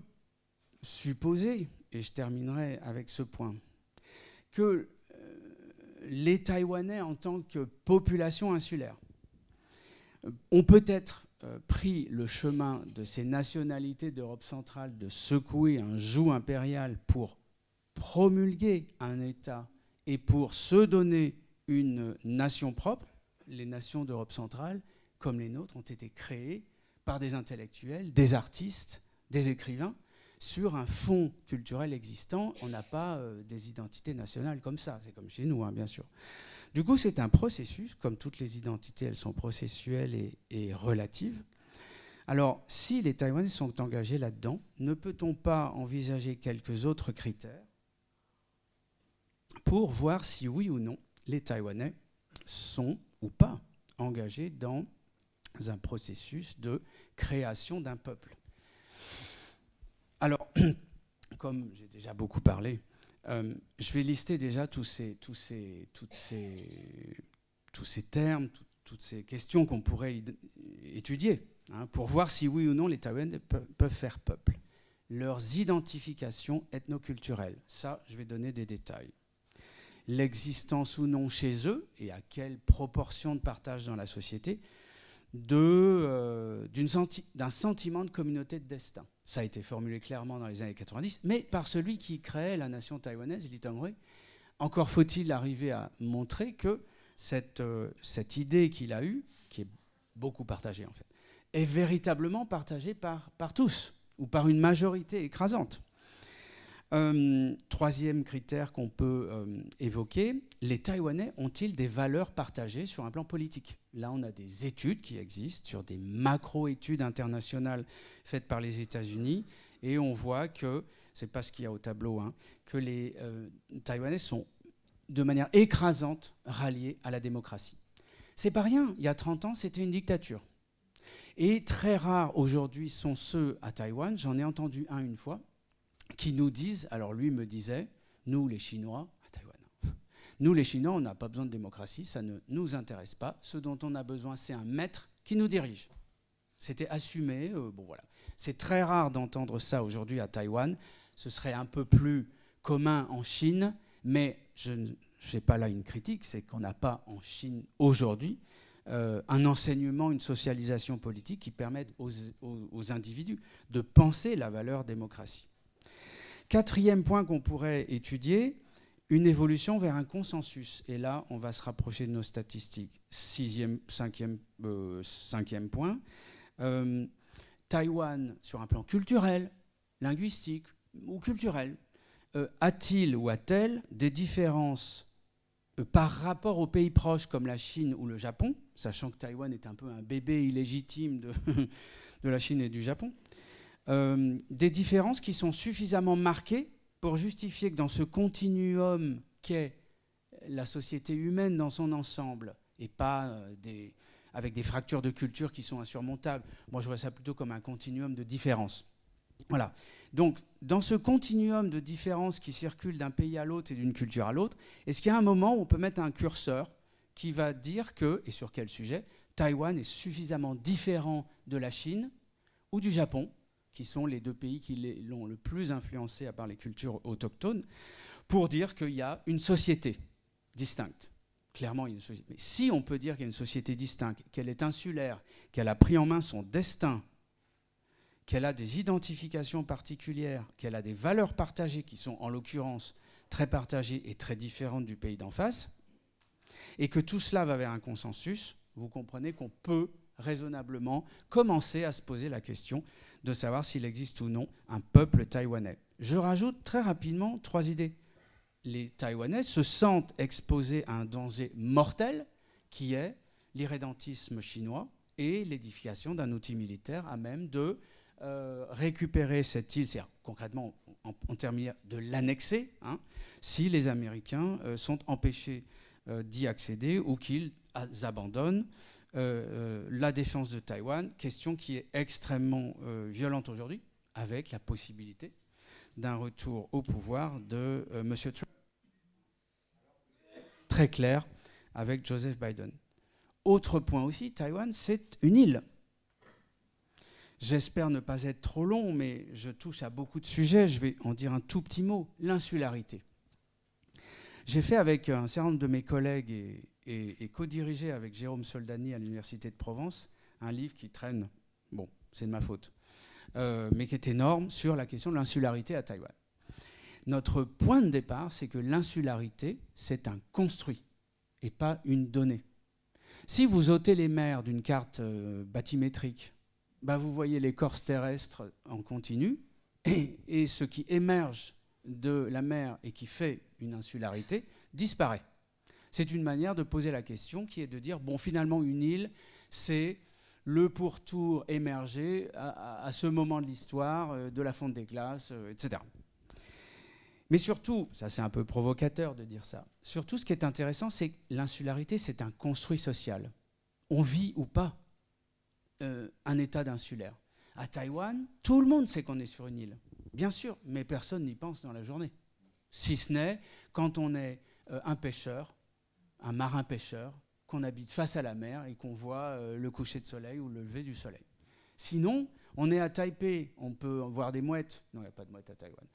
supposer, et je terminerai avec ce point, que les Taïwanais en tant que population insulaire ont peut-être pris le chemin de ces nationalités d'Europe centrale de secouer un joug impérial pour promulguer un État et pour se donner une nation propre. Les nations d'Europe centrale, comme les nôtres, ont été créées par des intellectuels, des artistes, des écrivains, sur un fond culturel existant. On n'a pas des identités nationales comme ça, c'est comme chez nous, hein, bien sûr. Du coup, c'est un processus, comme toutes les identités, elles sont processuelles et relatives. Alors, si les Taïwanais sont engagés là-dedans, ne peut-on pas envisager quelques autres critères pour voir si oui ou non les Taïwanais sont ou pas engagés dans un processus de création d'un peuple? Alors, comme j'ai déjà beaucoup parlé, je vais lister déjà tous ces termes, toutes ces questions qu'on pourrait étudier, hein, pour voir si oui ou non les Taïwanais peuvent faire peuple. Leurs identifications ethnoculturelles, ça, je vais donner des détails. L'existence ou non chez eux, et à quelle proportion de partage dans la société, d'un sentiment de communauté de destin. Ça a été formulé clairement dans les années 90, mais par celui qui créait la nation taïwanaise, Lee Teng-hui. Encore faut-il arriver à montrer que cette idée qu'il a eue, qui est beaucoup partagée en fait, est véritablement partagée par tous, ou par une majorité écrasante. Troisième critère qu'on peut évoquer, les Taïwanais ont-ils des valeurs partagées sur un plan politique? Là, on a des études qui existent sur des macro-études internationales faites par les États-Unis, et on voit que, c'est pas ce qu'il y a au tableau, hein, que les Taïwanais sont de manière écrasante ralliés à la démocratie. C'est pas rien, il y a 30 ans, c'était une dictature. Et très rares aujourd'hui sont ceux à Taïwan, j'en ai entendu un une fois, qui nous disent, alors lui me disait, nous les Chinois, à Taïwan, nous les Chinois, on n'a pas besoin de démocratie, ça ne nous intéresse pas, ce dont on a besoin, c'est un maître qui nous dirige. C'était assumé, bon voilà. C'est très rare d'entendre ça aujourd'hui à Taïwan, ce serait un peu plus commun en Chine, mais je ne fais pas là une critique, c'est qu'on n'a pas en Chine aujourd'hui un enseignement, une socialisation politique qui permette aux individus de penser la valeur démocratie. Quatrième point qu'on pourrait étudier, une évolution vers un consensus. Et là, on va se rapprocher de nos statistiques. Cinquième point, Taïwan, sur un plan culturel, linguistique ou culturel, a-t-il ou a-t-elle des différences par rapport aux pays proches comme la Chine ou le Japon, sachant que Taïwan est un peu un bébé illégitime de la Chine et du Japon, des différences qui sont suffisamment marquées pour justifier que dans ce continuum qu'est la société humaine dans son ensemble, et pas avec des fractures de culture qui sont insurmontables. Moi, je vois ça plutôt comme un continuum de différences. Voilà. Donc, dans ce continuum de différences qui circulent d'un pays à l'autre et d'une culture à l'autre, est-ce qu'il y a un moment où on peut mettre un curseur qui va dire que, et sur quel sujet, Taïwan est suffisamment différent de la Chine ou du Japon, qui sont les deux pays qui l'ont le plus influencé à part les cultures autochtones, pour dire qu'il y a une société distincte. Clairement, il y a une société. Mais si on peut dire qu'il y a une société distincte, qu'elle est insulaire, qu'elle a pris en main son destin, qu'elle a des identifications particulières, qu'elle a des valeurs partagées qui sont en l'occurrence très partagées et très différentes du pays d'en face, et que tout cela va vers un consensus, vous comprenez qu'on peut raisonnablement commencer à se poser la question de savoir s'il existe ou non un peuple taïwanais. Je rajoute très rapidement 3 idées. Les Taïwanais se sentent exposés à un danger mortel qui est l'irrédentisme chinois et l'édification d'un outil militaire à même de récupérer cette île, c'est-à-dire concrètement en termes de l'annexer, hein, si les Américains sont empêchés d'y accéder ou qu'ils abandonnent la défense de Taïwan, question qui est extrêmement violente aujourd'hui, avec la possibilité d'un retour au pouvoir de M. Trump. Très clair avec Joseph Biden. Autre point aussi, Taïwan, c'est une île. J'espère ne pas être trop long, mais je touche à beaucoup de sujets. Je vais en dire un tout petit mot. L'insularité. J'ai fait avec un certain nombre de mes collègues et co-dirigé avec Jérôme Soldani à l'Université de Provence un livre qui traîne, bon, c'est de ma faute, mais qui est énorme sur la question de l'insularité à Taïwan. Notre point de départ, c'est que l'insularité, c'est un construit et pas une donnée. Si vous ôtez les mers d'une carte bathymétrique, bah vous voyez l'écorce terrestre en continu, et ce qui émerge de la mer et qui fait une insularité disparaît. C'est une manière de poser la question qui est de dire, bon, finalement, une île, c'est le pourtour émergé à ce moment de l'histoire, de la fonte des glaces, etc. Mais surtout, ça c'est un peu provocateur de dire ça, surtout ce qui est intéressant, c'est que l'insularité, c'est un construit social. On vit ou pas un état d'insulaire. À Taïwan, tout le monde sait qu'on est sur une île, bien sûr, mais personne n'y pense dans la journée. Si ce n'est quand on est un pêcheur, un marin-pêcheur, qu'on habite face à la mer et qu'on voit le coucher de soleil ou le lever du soleil. Sinon, on est à Taipei, on peut voir des mouettes. Non, il n'y a pas de mouettes à Taïwan.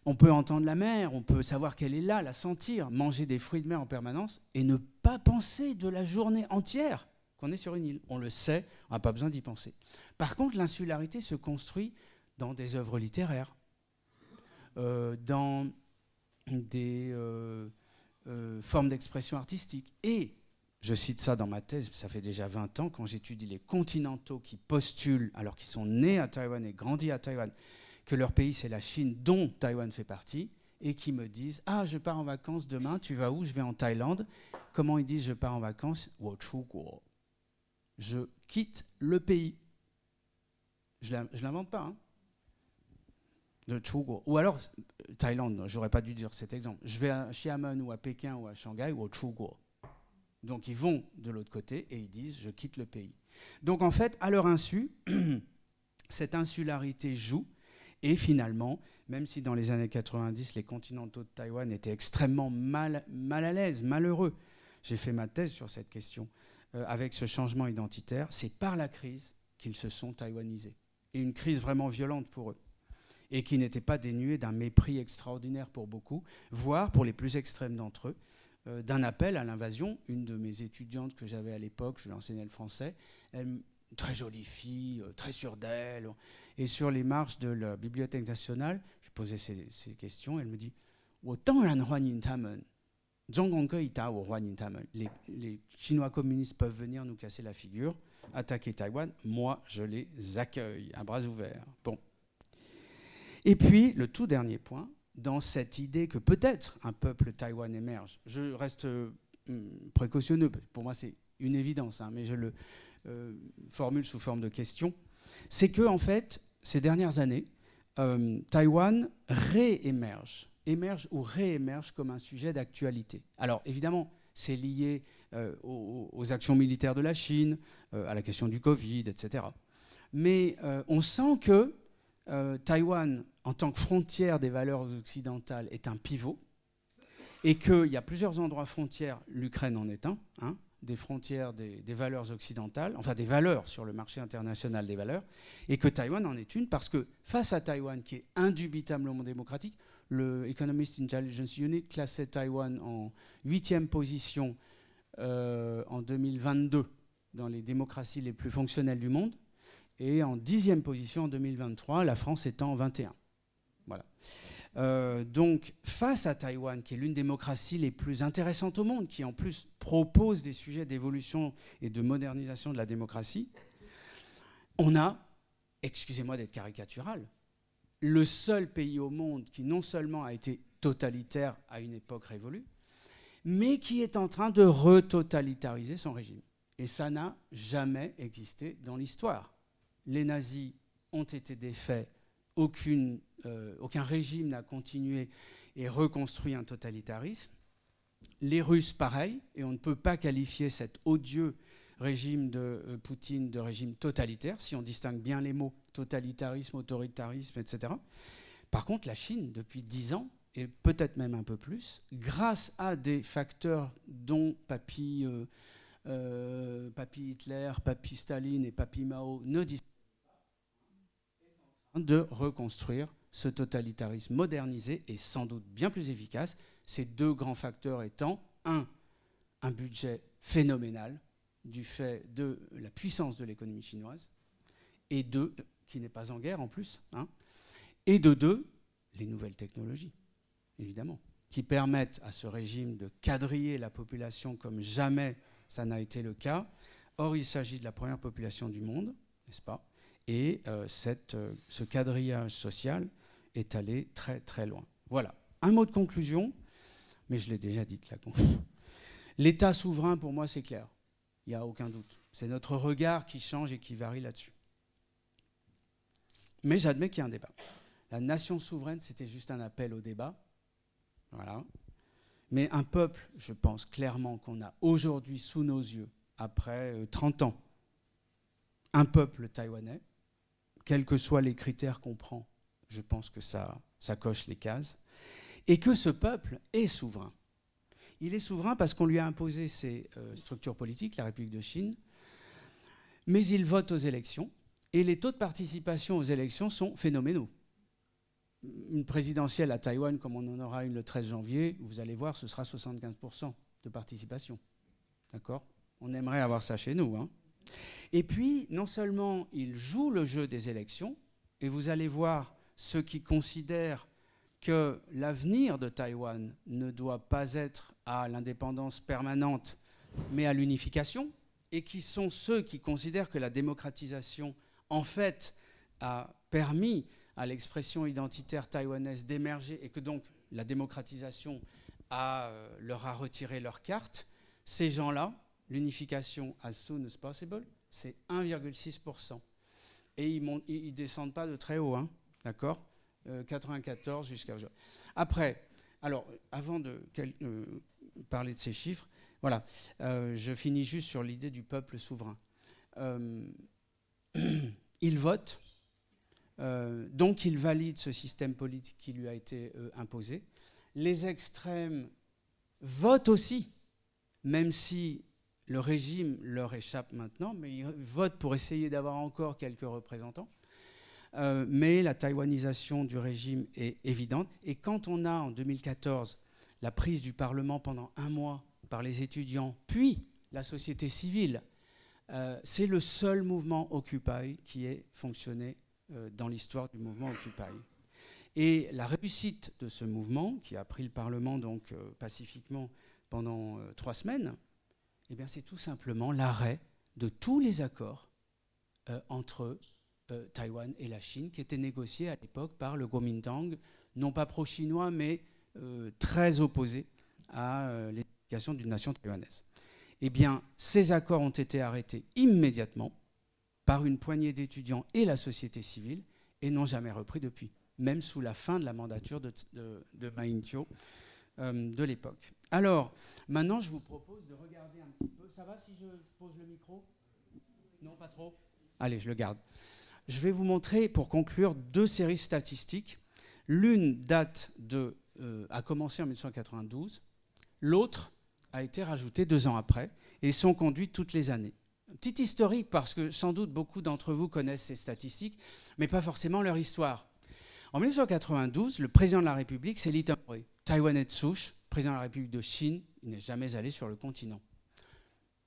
On peut entendre la mer, on peut savoir qu'elle est là, la sentir, manger des fruits de mer en permanence et ne pas penser de la journée entière qu'on est sur une île. On le sait, on n'a pas besoin d'y penser. Par contre, l'insularité se construit dans des œuvres littéraires, dans des formes d'expression artistique. Et, je cite ça dans ma thèse, ça fait déjà 20 ans, quand j'étudie les continentaux qui postulent, alors qu'ils sont nés à Taïwan et grandis à Taïwan, que leur pays c'est la Chine, dont Taïwan fait partie, et qui me disent « Ah, je pars en vacances demain, tu vas où ? Je vais en Thaïlande. » Comment ils disent « Je pars en vacances ?»« Je quitte le pays. » Je ne l'invente pas, hein. Ou alors, Thaïlande, j'aurais pas dû dire cet exemple. Je vais à Xiamen ou à Pékin ou à Shanghai ou au Chuguo. Donc ils vont de l'autre côté et ils disent « je quitte le pays ». Donc en fait, à leur insu, cette insularité joue. Et finalement, même si dans les années 90, les continentaux de Taïwan étaient extrêmement mal à l'aise, malheureux, j'ai fait ma thèse sur cette question, avec ce changement identitaire, c'est par la crise qu'ils se sont taïwanisés. Et une crise vraiment violente pour eux. Et qui n'était pas dénuée d'un mépris extraordinaire pour beaucoup, voire pour les plus extrêmes d'entre eux, d'un appel à l'invasion. Une de mes étudiantes que j'avais à l'époque, je lui enseignais le français, elle, très jolie fille, très sûre d'elle, et sur les marches de la Bibliothèque nationale, je posais ces questions, elle me dit les Chinois communistes peuvent venir nous casser la figure, attaquer Taïwan, moi je les accueille à bras ouverts. Bon. Et puis, le tout dernier point, dans cette idée que peut-être un peuple Taïwan émerge, je reste précautionneux, pour moi c'est une évidence, hein, mais je le formule sous forme de question, c'est que en fait, ces dernières années, Taïwan émerge ou réémerge comme un sujet d'actualité. Alors évidemment, c'est lié aux actions militaires de la Chine, à la question du Covid, etc. Mais on sent que Taïwan, en tant que frontière des valeurs occidentales, est un pivot et qu'il y a plusieurs endroits frontières, l'Ukraine en est un, hein, des frontières des valeurs occidentales, enfin des valeurs sur le marché international des valeurs, et que Taïwan en est une parce que face à Taïwan, qui est indubitablement démocratique, le Economist Intelligence Unit classait Taïwan en 8e position en 2022 dans les démocraties les plus fonctionnelles du monde, et en 10e position en 2023, la France étant en 21. Voilà. Donc, face à Taïwan, qui est l'une des démocraties les plus intéressantes au monde, qui en plus propose des sujets d'évolution et de modernisation de la démocratie, on a, excusez-moi d'être caricatural, le seul pays au monde qui non seulement a été totalitaire à une époque révolue, mais qui est en train de retotalitarisera son régime. Et ça n'a jamais existé dans l'histoire. Les nazis ont été défaits, aucun régime n'a continué et reconstruit un totalitarisme. Les Russes, pareil, et on ne peut pas qualifier cet odieux régime de Poutine de régime totalitaire, si on distingue bien les mots totalitarisme, autoritarisme, etc. Par contre, la Chine, depuis 10 ans, et peut-être même un peu plus, grâce à des facteurs dont Papy Hitler, Papy Staline et Papy Mao ne disent pas, de reconstruire ce totalitarisme modernisé et sans doute bien plus efficace. Ces deux grands facteurs étant, un budget phénoménal du fait de la puissance de l'économie chinoise, et deux, qui n'est pas en guerre en plus, et de deux, les nouvelles technologies, évidemment, qui permettent à ce régime de quadriller la population comme jamais ça n'a été le cas. Or, il s'agit de la première population du monde, n'est-ce pas? Et ce quadrillage social est allé très très loin. Voilà, un mot de conclusion, mais je l'ai déjà dit, la conclusion. L'État souverain, pour moi, c'est clair. Il n'y a aucun doute. C'est notre regard qui change et qui varie là-dessus. Mais j'admets qu'il y a un débat. La nation souveraine, c'était juste un appel au débat. Voilà. Mais un peuple, je pense clairement qu'on a aujourd'hui sous nos yeux, après 30 ans, un peuple taïwanais, quels que soient les critères qu'on prend, je pense que ça coche les cases, et que ce peuple est souverain. Il est souverain parce qu'on lui a imposé ses structures politiques, la République de Chine, mais il vote aux élections, et les taux de participation aux élections sont phénoménaux. Une présidentielle à Taïwan, comme on en aura une le 13 janvier, vous allez voir, ce sera 75% de participation. D'accord? On aimerait avoir ça chez nous, hein. Et puis, non seulement il joue le jeu des élections, et vous allez voir ceux qui considèrent que l'avenir de Taïwan ne doit pas être à l'indépendance permanente, mais à l'unification, et qui sont ceux qui considèrent que la démocratisation, en fait, a permis à l'expression identitaire taïwanaise d'émerger, et que donc la démocratisation leur a retiré leur carte. Ces gens-là, l'unification as soon as possible, c'est 1,6%. Et ils ne descendent pas de très haut, hein, d'accord, 94 jusqu'à aujourd'hui. Après, alors, avant de parler de ces chiffres, voilà, je finis juste sur l'idée du peuple souverain. Il vote, donc il valide ce système politique qui lui a été imposé. Les extrêmes votent aussi, même si le régime leur échappe maintenant, mais ils votent pour essayer d'avoir encore quelques représentants. Mais la taïwanisation du régime est évidente. Et quand on a, en 2014, la prise du Parlement pendant 1 mois par les étudiants, puis la société civile, c'est le seul mouvement Occupy qui ait fonctionné dans l'histoire du mouvement Occupy. Et la réussite de ce mouvement, qui a pris le Parlement donc pacifiquement pendant 3 semaines, eh bien, c'est tout simplement l'arrêt de tous les accords entre Taïwan et la Chine, qui étaient négociés à l'époque par le Kuomintang, non pas pro-chinois, mais très opposé à l'édification d'une nation taïwanaise. Eh bien, ces accords ont été arrêtés immédiatement par une poignée d'étudiants et la société civile, et n'ont jamais repris depuis, même sous la fin de la mandature de Ma Ying-jeou de l'époque. Alors, maintenant, je vous propose de regarder un petit peu. Ça va si je pose le micro? Non, pas trop? Allez, je le garde. Je vais vous montrer, pour conclure, 2 séries statistiques. L'une a commencé en 1992, l'autre a été rajoutée 2 ans après, et sont conduites toutes les années. Petit historique, parce que sans doute beaucoup d'entre vous connaissent ces statistiques, mais pas forcément leur histoire. En 1992, le président de la République, c'est Lee Teng-hui, taïwanais de souche, président de la République de Chine. Il n'est jamais allé sur le continent.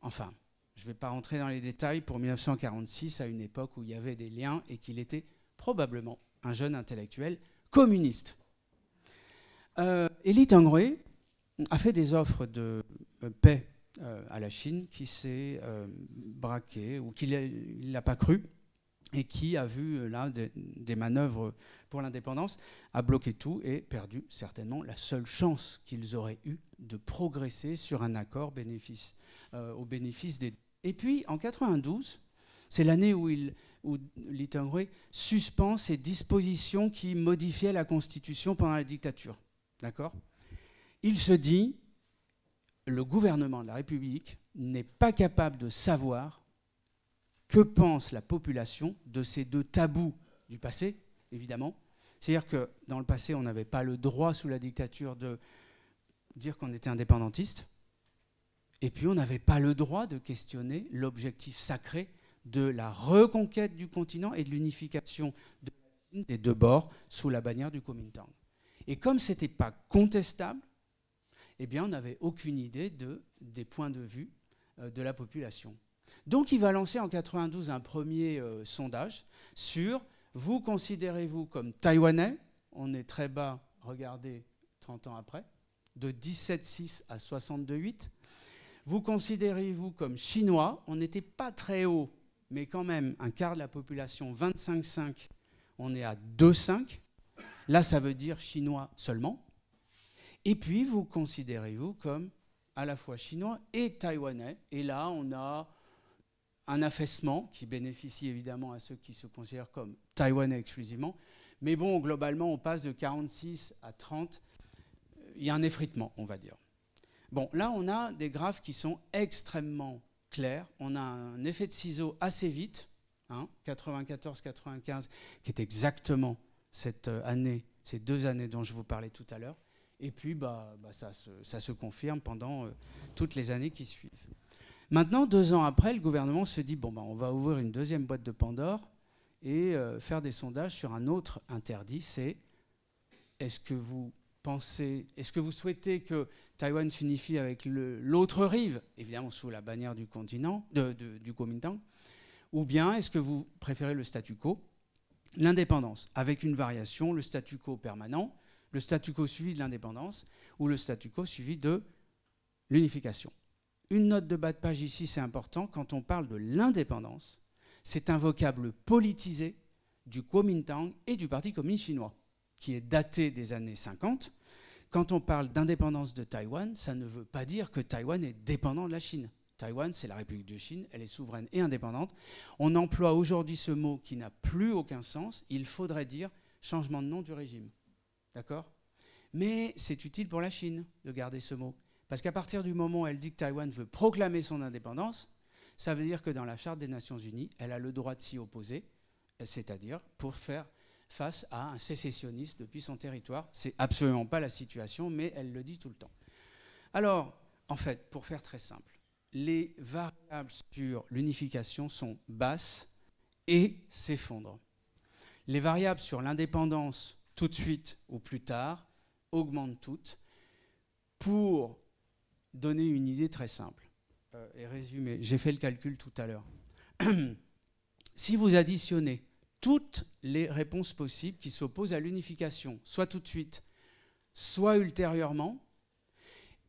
Enfin, je ne vais pas rentrer dans les détails pour 1946, à une époque où il y avait des liens et qu'il était probablement un jeune intellectuel communiste. Et Lee Teng-hui a fait des offres de paix à la Chine qui s'est braquée, ou qu'il n'a pas cru, et qui a vu là des manœuvres pour l'indépendance, a bloqué tout et perdu certainement la seule chance qu'ils auraient eue de progresser sur un accord au bénéfice des Et puis, en 92, c'est l'année où Lee Teng-hui suspend ces dispositions qui modifiaient la Constitution pendant la dictature. D'accord ? Il se dit, le gouvernement de la République n'est pas capable de savoir que pense la population de ces deux tabous du passé, évidemment. C'est-à-dire que dans le passé, on n'avait pas le droit, sous la dictature, de dire qu'on était indépendantiste. Et puis, on n'avait pas le droit de questionner l'objectif sacré de la reconquête du continent et de l'unification des deux bords sous la bannière du Kuomintang. Et comme ce n'était pas contestable, eh bien, on n'avait aucune idée des points de vue de la population. Donc, il va lancer en 92 un premier sondage sur « Vous considérez-vous comme Taïwanais ?» On est très bas, regardez, 30 ans après, de 17,6 à 62,8. Vous considérez-vous comme Chinois ? On n'était pas très haut, mais quand même, un quart de la population, 25,5, on est à 2,5. Là, ça veut dire Chinois seulement. Et puis, vous considérez-vous comme à la fois Chinois et Taïwanais. Et là, on a un affaissement qui bénéficie évidemment à ceux qui se considèrent comme Taïwanais exclusivement. Mais bon, globalement, on passe de 46 à 30. Il y a un effritement, on va dire. Bon, là, on a des graphes qui sont extrêmement clairs. On a un effet de ciseau assez vite, 94-95, qui est exactement cette année, ces 2 années dont je vous parlais tout à l'heure. Et puis, ça se confirme pendant toutes les années qui suivent. Maintenant, 2 ans après, le gouvernement se dit, on va ouvrir une deuxième boîte de Pandore et faire des sondages sur un autre interdit, c'est est-ce que vous souhaitez que Taïwan s'unifie avec l'autre rive, évidemment sous la bannière du continent, du Kuomintang, ou bien est-ce que vous préférez le statu quo, l'indépendance, avec une variation, le statu quo permanent, le statu quo suivi de l'indépendance, ou le statu quo suivi de l'unification. Une note de bas de page ici, c'est important, quand on parle de l'indépendance, c'est un vocable politisé du Kuomintang et du Parti communiste chinois, qui est daté des années 50. Quand on parle d'indépendance de Taïwan, ça ne veut pas dire que Taïwan est dépendant de la Chine. Taïwan, c'est la République de Chine, elle est souveraine et indépendante. On emploie aujourd'hui ce mot qui n'a plus aucun sens. Il faudrait dire changement de nom du régime. D'accord ? Mais c'est utile pour la Chine de garder ce mot. Parce qu'à partir du moment où elle dit que Taïwan veut proclamer son indépendance, ça veut dire que dans la Charte des Nations Unies, elle a le droit de s'y opposer, c'est-à-dire pour faire face à un sécessionniste depuis son territoire. C'est absolument pas la situation, mais elle le dit tout le temps. Alors, en fait, pour faire très simple, les variables sur l'unification sont basses et s'effondrent. Les variables sur l'indépendance, tout de suite ou plus tard, augmentent toutes. Pour donner une idée très simple et résumer, j'ai fait le calcul tout à l'heure. Si vous additionnez toutes les réponses possibles qui s'opposent à l'unification, soit tout de suite, soit ultérieurement,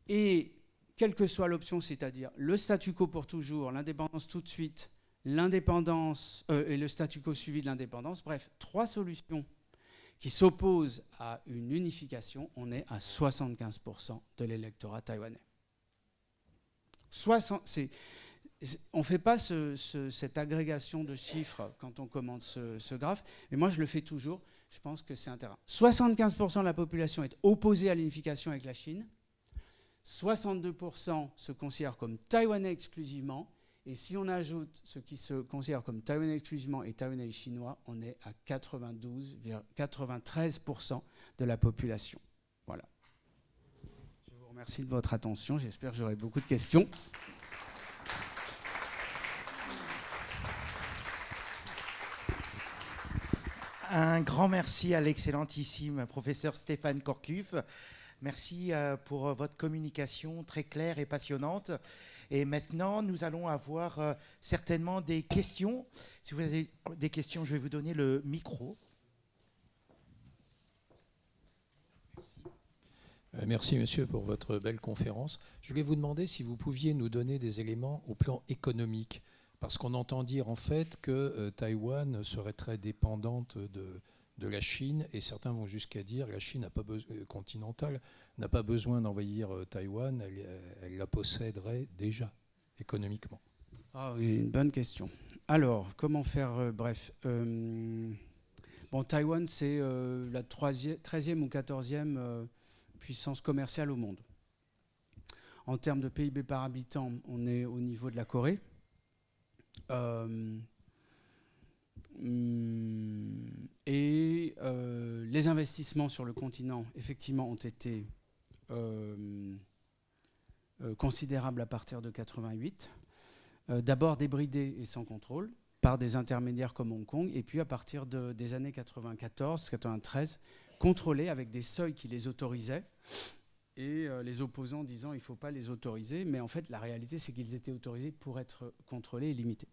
et quelle que soit l'option, c'est-à-dire le statu quo pour toujours, l'indépendance tout de suite, l'indépendance et le statu quo suivi de l'indépendance, bref, 3 solutions qui s'opposent à une unification, on est à 75% de l'électorat taïwanais. On ne fait pas cette agrégation de chiffres quand on commente ce graphe, mais moi je le fais toujours, je pense que c'est intéressant. 75% de la population est opposée à l'unification avec la Chine, 62% se considèrent comme taïwanais exclusivement, et si on ajoute ceux qui se considèrent comme taïwanais exclusivement et taïwanais chinois, on est à 93% de la population. Voilà. Je vous remercie de votre attention, j'espère que j'aurai beaucoup de questions. Un grand merci à l'excellentissime professeur Stéphane Corcuff. Merci pour votre communication très claire et passionnante. Et maintenant, nous allons avoir certainement des questions. Si vous avez des questions, je vais vous donner le micro. Merci. Merci, monsieur, pour votre belle conférence. Je voulais vous demander si vous pouviez nous donner des éléments au plan économique. Parce qu'on entend dire en fait que Taïwan serait très dépendante de la Chine, et certains vont jusqu'à dire que la Chine continentale n'a pas besoin d'envahir Taïwan, elle la posséderait déjà économiquement. Ah oui, une bonne question. Alors, comment faire bref bon, Taïwan, c'est la 13e ou 14e puissance commerciale au monde. En termes de PIB par habitant, on est au niveau de la Corée. Et les investissements sur le continent, effectivement, ont été considérables à partir de 88. D'abord débridés et sans contrôle par des intermédiaires comme Hong Kong, et puis à partir des années 94-93, contrôlés avec des seuils qui les autorisaient, et les opposants disant il ne faut pas les autoriser, mais en fait la réalité c'est qu'ils étaient autorisés pour être contrôlés et limités.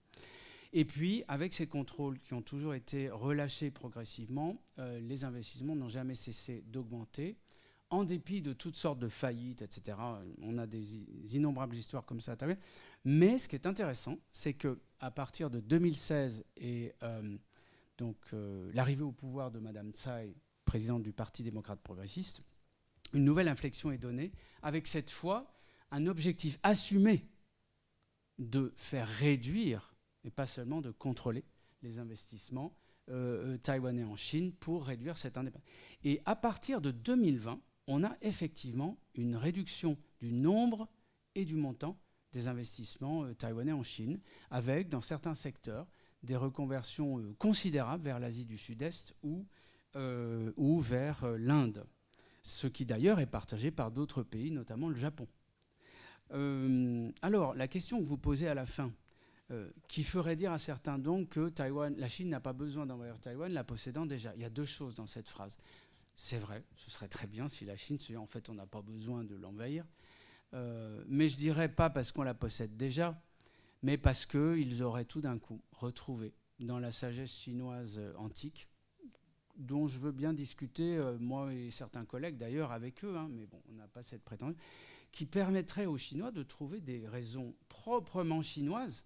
Et puis avec ces contrôles qui ont toujours été relâchés progressivement, les investissements n'ont jamais cessé d'augmenter, en dépit de toutes sortes de faillites, etc. On a des innombrables histoires comme ça à Taïwan. Mais ce qui est intéressant, c'est qu'à partir de 2016 et l'arrivée au pouvoir de Mme Tsai, présidente du Parti démocrate progressiste, une nouvelle inflexion est donnée, avec cette fois un objectif assumé de faire réduire, et pas seulement de contrôler, les investissements taïwanais en Chine pour réduire cette indépendance. Et à partir de 2020, on a effectivement une réduction du nombre et du montant des investissements taïwanais en Chine, avec, dans certains secteurs, des reconversions considérables vers l'Asie du Sud-Est ou vers l'Inde. Ce qui d'ailleurs est partagé par d'autres pays, notamment le Japon. Alors, la question que vous posez à la fin, qui ferait dire à certains donc que la Chine n'a pas besoin d'envahir Taïwan, la possédant déjà. Il y a deux choses dans cette phrase. C'est vrai, ce serait très bien si la Chine, en fait, on n'a pas besoin de l'envahir. Mais je ne dirais pas parce qu'on la possède déjà, mais parce qu'ils auraient tout d'un coup retrouvé dans la sagesse chinoise antique, dont je veux bien discuter, moi et certains collègues d'ailleurs, avec eux, mais bon, on n'a pas cette prétention, qui permettrait aux Chinois de trouver des raisons proprement chinoises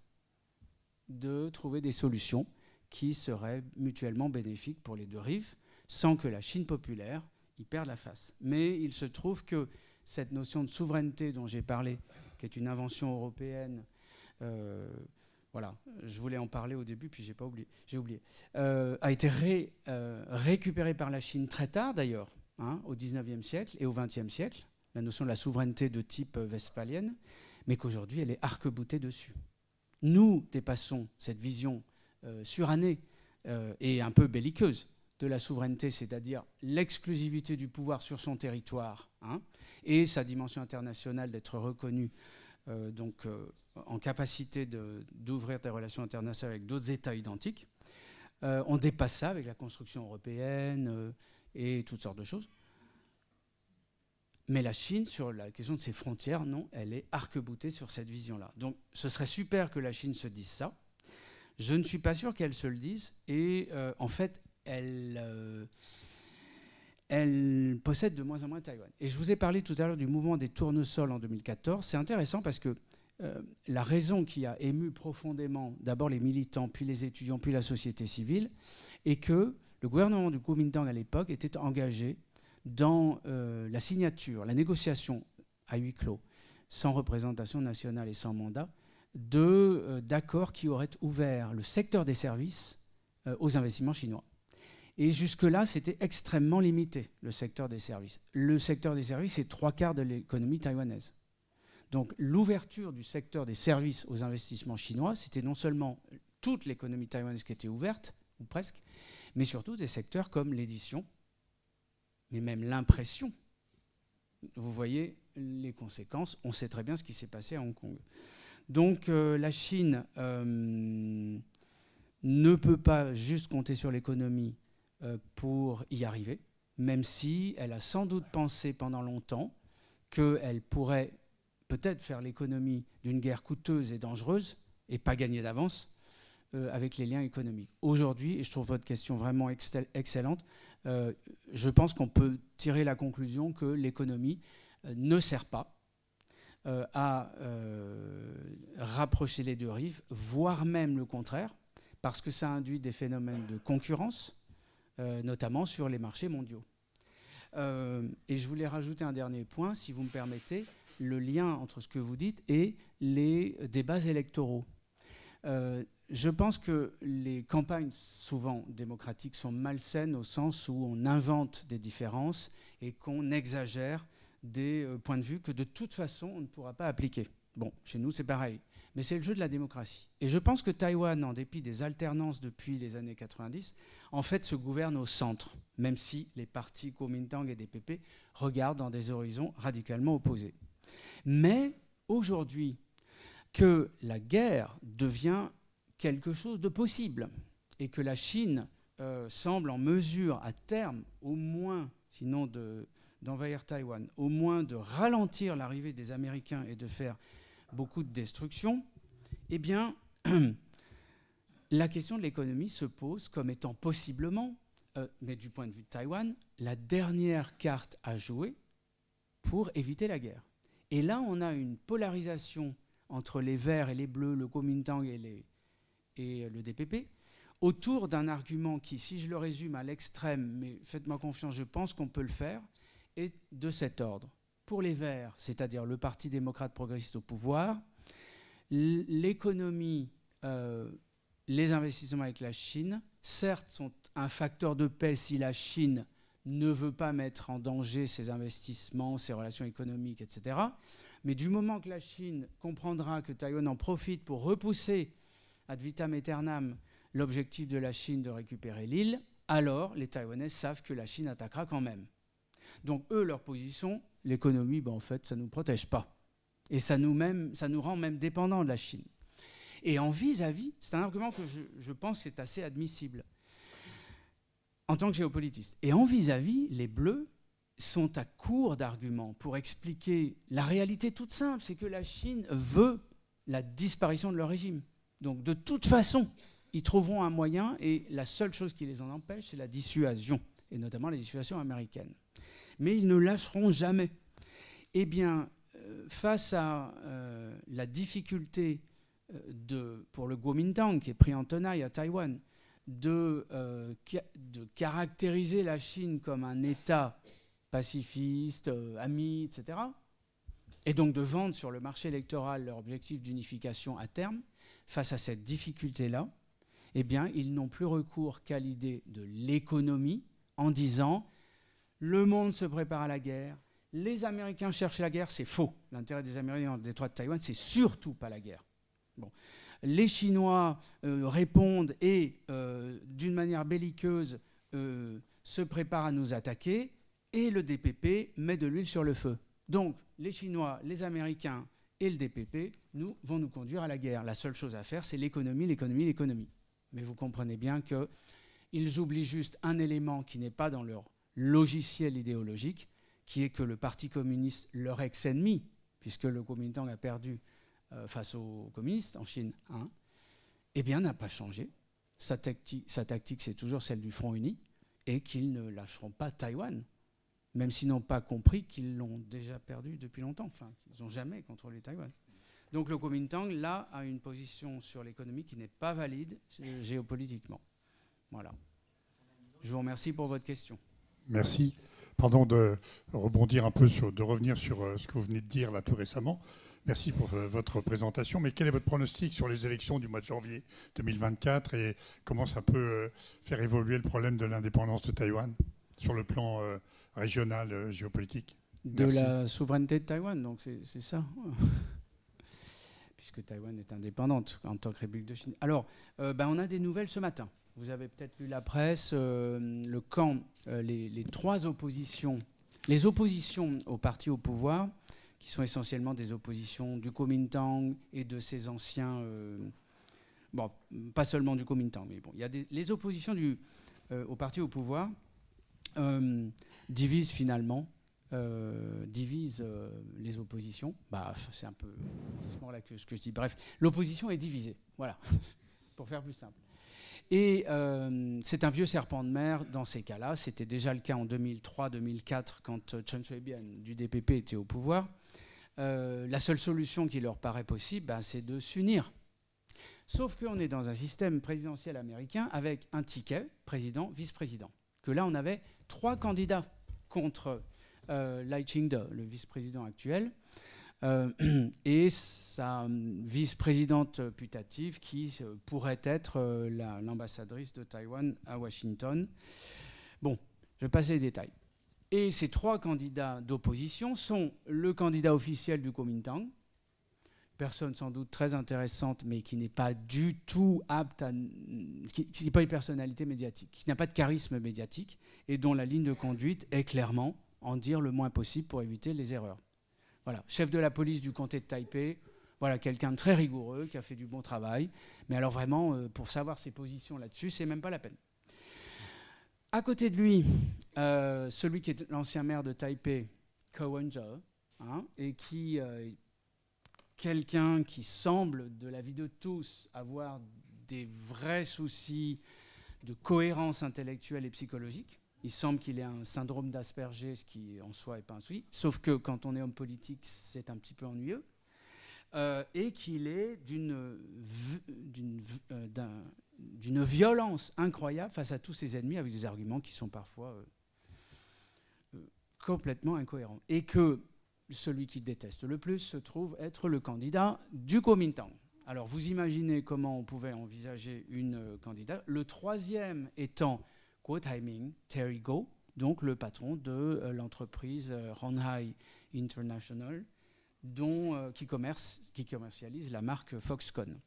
de trouver des solutions qui seraient mutuellement bénéfiques pour les deux rives, sans que la Chine populaire y perde la face. Mais il se trouve que cette notion de souveraineté dont j'ai parlé, qui est une invention européenne, voilà, je voulais en parler au début, puis j'ai oublié, a été récupérée par la Chine très tard d'ailleurs, au XIXe siècle et au XXe siècle, la notion de la souveraineté de type westphalienne, mais qu'aujourd'hui elle est arc-boutée dessus. Nous dépassons cette vision surannée et un peu belliqueuse de la souveraineté, c'est-à-dire l'exclusivité du pouvoir sur son territoire, et sa dimension internationale d'être reconnue en capacité d'ouvrir des relations internationales avec d'autres États identiques. On dépasse ça avec la construction européenne et toutes sortes de choses. Mais la Chine, sur la question de ses frontières, non, elle est arc-boutée sur cette vision-là. Donc ce serait super que la Chine se dise ça. Je ne suis pas sûr qu'elle se le dise. Et en fait, elle possède de moins en moins Taïwan. Et je vous ai parlé tout à l'heure du mouvement des tournesols en 2014. C'est intéressant parce que la raison qui a ému profondément d'abord les militants, puis les étudiants, puis la société civile, est que le gouvernement du Kuomintang à l'époque était engagé dans la signature, la négociation à huis clos, sans représentation nationale et sans mandat, d'accords qui auraient ouvert le secteur des services aux investissements chinois. Et jusque-là, c'était extrêmement limité, le secteur des services. Le secteur des services, c'est 3/4 de l'économie taïwanaise. Donc l'ouverture du secteur des services aux investissements chinois, c'était non seulement toute l'économie taïwanaise qui était ouverte, ou presque, mais surtout des secteurs comme l'édition, mais même l'impression. Vous voyez les conséquences. On sait très bien ce qui s'est passé à Hong Kong. Donc la Chine ne peut pas juste compter sur l'économie pour y arriver, même si elle a sans doute pensé pendant longtemps qu'elle pourrait peut-être faire l'économie d'une guerre coûteuse et dangereuse et pas gagner d'avance avec les liens économiques. Aujourd'hui, et je trouve votre question vraiment excellente, je pense qu'on peut tirer la conclusion que l'économie ne sert pas à rapprocher les deux rives, voire même le contraire, parce que ça induit des phénomènes de concurrence, notamment sur les marchés mondiaux. Et je voulais rajouter un dernier point, si vous me permettez, le lien entre ce que vous dites et les débats électoraux. Je pense que les campagnes, souvent démocratiques, sont malsaines au sens où on invente des différences et qu'on exagère des points de vue que de toute façon on ne pourra pas appliquer. Bon, chez nous c'est pareil, mais c'est le jeu de la démocratie. Et je pense que Taïwan, en dépit des alternances depuis les années 90, en fait se gouverne au centre, même si les partis Kuomintang et DPP regardent dans des horizons radicalement opposés. Mais aujourd'hui, que la guerre devient quelque chose de possible et que la Chine semble en mesure à terme, au moins, sinon d'envahir Taïwan, au moins de ralentir l'arrivée des Américains et de faire beaucoup de destruction, eh bien, la question de l'économie se pose comme étant possiblement, mais du point de vue de Taïwan, la dernière carte à jouer pour éviter la guerre. Et là, on a une polarisation entre les Verts et les Bleus, le Kuomintang et le DPP, autour d'un argument qui, si je le résume à l'extrême, mais faites-moi confiance, je pense qu'on peut le faire, est de cet ordre. Pour les Verts, c'est-à-dire le Parti démocrate progressiste au pouvoir, l'économie, les investissements avec la Chine, certes, sont un facteur de paix si la Chine ne veut pas mettre en danger ses investissements, ses relations économiques, etc. Mais du moment que la Chine comprendra que Taïwan en profite pour repousser ad vitam aeternam l'objectif de la Chine de récupérer l'île, alors les Taïwanais savent que la Chine attaquera quand même. Donc eux, leur position, l'économie, en fait, ça ne nous protège pas. Et ça nous rend même dépendants de la Chine. Et en vis-à-vis, c'est un argument que je pense est assez admissible en tant que géopolitiste. Et en vis-à-vis, les Bleus sont à court d'arguments pour expliquer la réalité toute simple, c'est que la Chine veut la disparition de leur régime. Donc de toute façon, ils trouveront un moyen, et la seule chose qui les en empêche, c'est la dissuasion, et notamment la dissuasion américaine. Mais ils ne lâcheront jamais. Eh bien, face à la difficulté pour le Kuomintang, qui est pris en tenaille à Taïwan, de caractériser la Chine comme un État pacifiste, ami, etc., et donc de vendre sur le marché électoral leur objectif d'unification à terme, face à cette difficulté-là, eh bien, ils n'ont plus recours qu'à l'idée de l'économie en disant « le monde se prépare à la guerre, les Américains cherchent la guerre », c'est faux. L'intérêt des Américains dans le détroit de Taïwan, c'est surtout pas la guerre. Bon. Les Chinois répondent et, d'une manière belliqueuse, se préparent à nous attaquer, et le DPP met de l'huile sur le feu. Donc, les Chinois, les Américains et le DPP vont nous conduire à la guerre. La seule chose à faire, c'est l'économie, l'économie, l'économie. Mais vous comprenez bien qu'ils oublient juste un élément qui n'est pas dans leur logiciel idéologique, qui est que le Parti communiste, leur ex-ennemi, puisque le Kuomintang a perdu face aux communistes en Chine, eh bien, n'a pas changé. Sa tactique, c'est toujours celle du Front uni, et qu'ils ne lâcheront pas Taïwan, même s'ils n'ont pas compris qu'ils l'ont déjà perdu depuis longtemps. Enfin, ils n'ont jamais contrôlé Taïwan. Donc le Kuomintang, là, a une position sur l'économie qui n'est pas valide géopolitiquement. Voilà. Je vous remercie pour votre question. Merci. Pardon de rebondir un peu, de revenir sur ce que vous venez de dire là tout récemment. Merci pour votre présentation. Mais quel est votre pronostic sur les élections du mois de janvier 2024 et comment ça peut faire évoluer le problème de l'indépendance de Taïwan sur le plan régional, géopolitique? De la souveraineté de Taïwan, donc c'est ça. Puisque Taïwan est indépendante en tant que République de Chine. Alors, on a des nouvelles ce matin. Vous avez peut-être lu la presse, le camp, les trois oppositions, les oppositions au parti au pouvoir, qui sont essentiellement des oppositions du Kuomintang et de ses anciens... pas seulement du Kuomintang, mais bon, il y a les oppositions au parti au pouvoir divisent finalement, les oppositions. C'est un peu là que ce que je dis. Bref, l'opposition est divisée, voilà, pour faire plus simple. Et c'est un vieux serpent de mer dans ces cas-là. C'était déjà le cas en 2003-2004 quand Chen Shui-bian du DPP était au pouvoir. La seule solution qui leur paraît possible, c'est de s'unir. Sauf qu'on est dans un système présidentiel américain avec un ticket, président, vice-président. Que là, on avait 3 candidats contre Lai Ching-te, le vice-président actuel. et sa vice-présidente putative qui pourrait être l'ambassadrice de Taïwan à Washington. Bon, je passe les détails. Et ces 3 candidats d'opposition sont le candidat officiel du Kuomintang, personne sans doute très intéressante, mais qui n'est pas du tout apte qui n'est pas une personnalité médiatique, qui n'a pas de charisme médiatique, et dont la ligne de conduite est clairement en dire le moins possible pour éviter les erreurs. Voilà, chef de la police du comté de Taipei, voilà, quelqu'un de très rigoureux, qui a fait du bon travail, mais alors vraiment, pour savoir ses positions là-dessus, c'est même pas la peine. À côté de lui, celui qui est l'ancien maire de Taipei, Ko Wen-je, et qui est quelqu'un qui semble, de l'avis de tous, avoir des vrais soucis de cohérence intellectuelle et psychologique. Il semble qu'il ait un syndrome d'Asperger, ce qui en soi n'est pas un souci, sauf que quand on est homme politique, c'est un petit peu ennuyeux, et qu'il est d'une violence incroyable face à tous ses ennemis, avec des arguments qui sont parfois complètement incohérents. Et que celui qui déteste le plus se trouve être le candidat du Kuomintang. Alors vous imaginez comment on pouvait envisager une candidate. Le 3e étant Guo Taiming, Terry Go, donc le patron de l'entreprise Ronghai International, qui commercialise la marque Foxconn.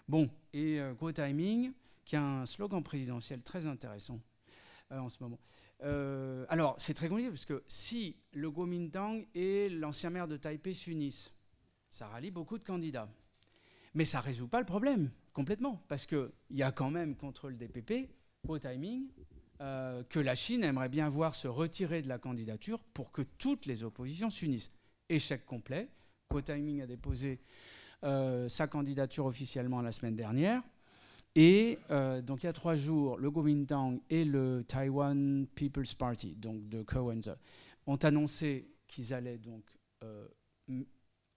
Bon, et Guo Taiming, qui a un slogan présidentiel très intéressant en ce moment. Alors, c'est très compliqué, parce que si le Kuomintang et l'ancien maire de Taipei s'unissent, ça rallie beaucoup de candidats. Mais ça ne résout pas le problème, complètement, parce qu'il y a quand même contre le DPP, Guo Taiming, que la Chine aimerait bien voir se retirer de la candidature pour que toutes les oppositions s'unissent. Échec complet. Guo Taiming a déposé sa candidature officiellement la semaine dernière. Et donc il y a 3 jours, le Kuomintang et le Taiwan People's Party, donc de Ko Wen-je, ont annoncé qu'ils allaient donc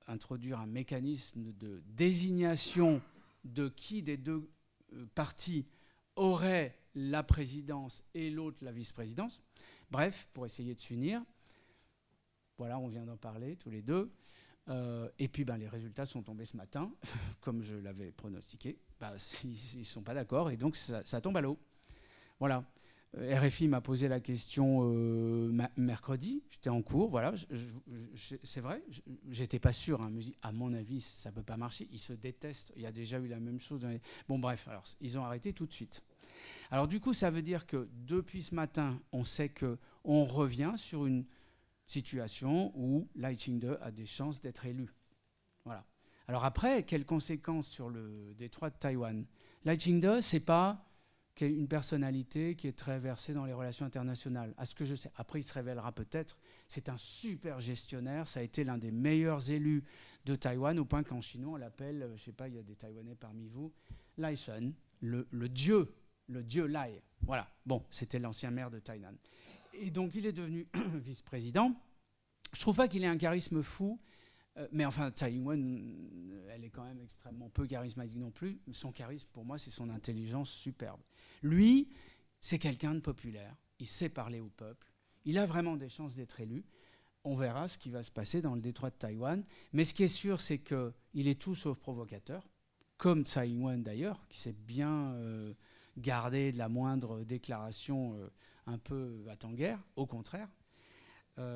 introduire un mécanisme de désignation de qui des 2 partis aurait la présidence et l'autre la vice-présidence. Bref, pour essayer de s'unir. Voilà, on vient d'en parler tous les 2. Et puis les résultats sont tombés ce matin, comme je l'avais pronostiqué. Ils ne sont pas d'accord, et donc ça tombe à l'eau. Voilà. RFI m'a posé la question mercredi, j'étais en cours, voilà, c'est vrai, j'étais pas sûr, hein, mais à mon avis, ça ne peut pas marcher, ils se détestent, il y a déjà eu la même chose. Bon bref, alors, ils ont arrêté tout de suite. Alors du coup, ça veut dire que depuis ce matin, on sait qu'on revient sur une situation où Lai Ching-te a des chances d'être élu. Voilà. Alors après, quelles conséquences sur le détroit de Taïwan? Lai Ching-te, c'est pas une personnalité qui est très versée dans les relations internationales. À ce que je sais, après il se révélera peut-être, c'est un super gestionnaire, ça a été l'un des meilleurs élus de Taïwan, au point qu'en chinois on l'appelle, je ne sais pas, il y a des Taïwanais parmi vous, Lai Shen, le dieu Lai. Voilà, bon, c'était l'ancien maire de Tainan. Et donc il est devenu vice-président. Je ne trouve pas qu'il ait un charisme fou, mais enfin, Tsai Ing-wen, elle est quand même extrêmement peu charismatique non plus. Son charisme, pour moi, c'est son intelligence superbe. Lui, c'est quelqu'un de populaire. Il sait parler au peuple. Il a vraiment des chances d'être élu. On verra ce qui va se passer dans le détroit de Taïwan. Mais ce qui est sûr, c'est qu'il est tout sauf provocateur, comme Tsai Ing-wen d'ailleurs, qui s'est bien gardé de la moindre déclaration un peu va-t-en-guerre, au contraire.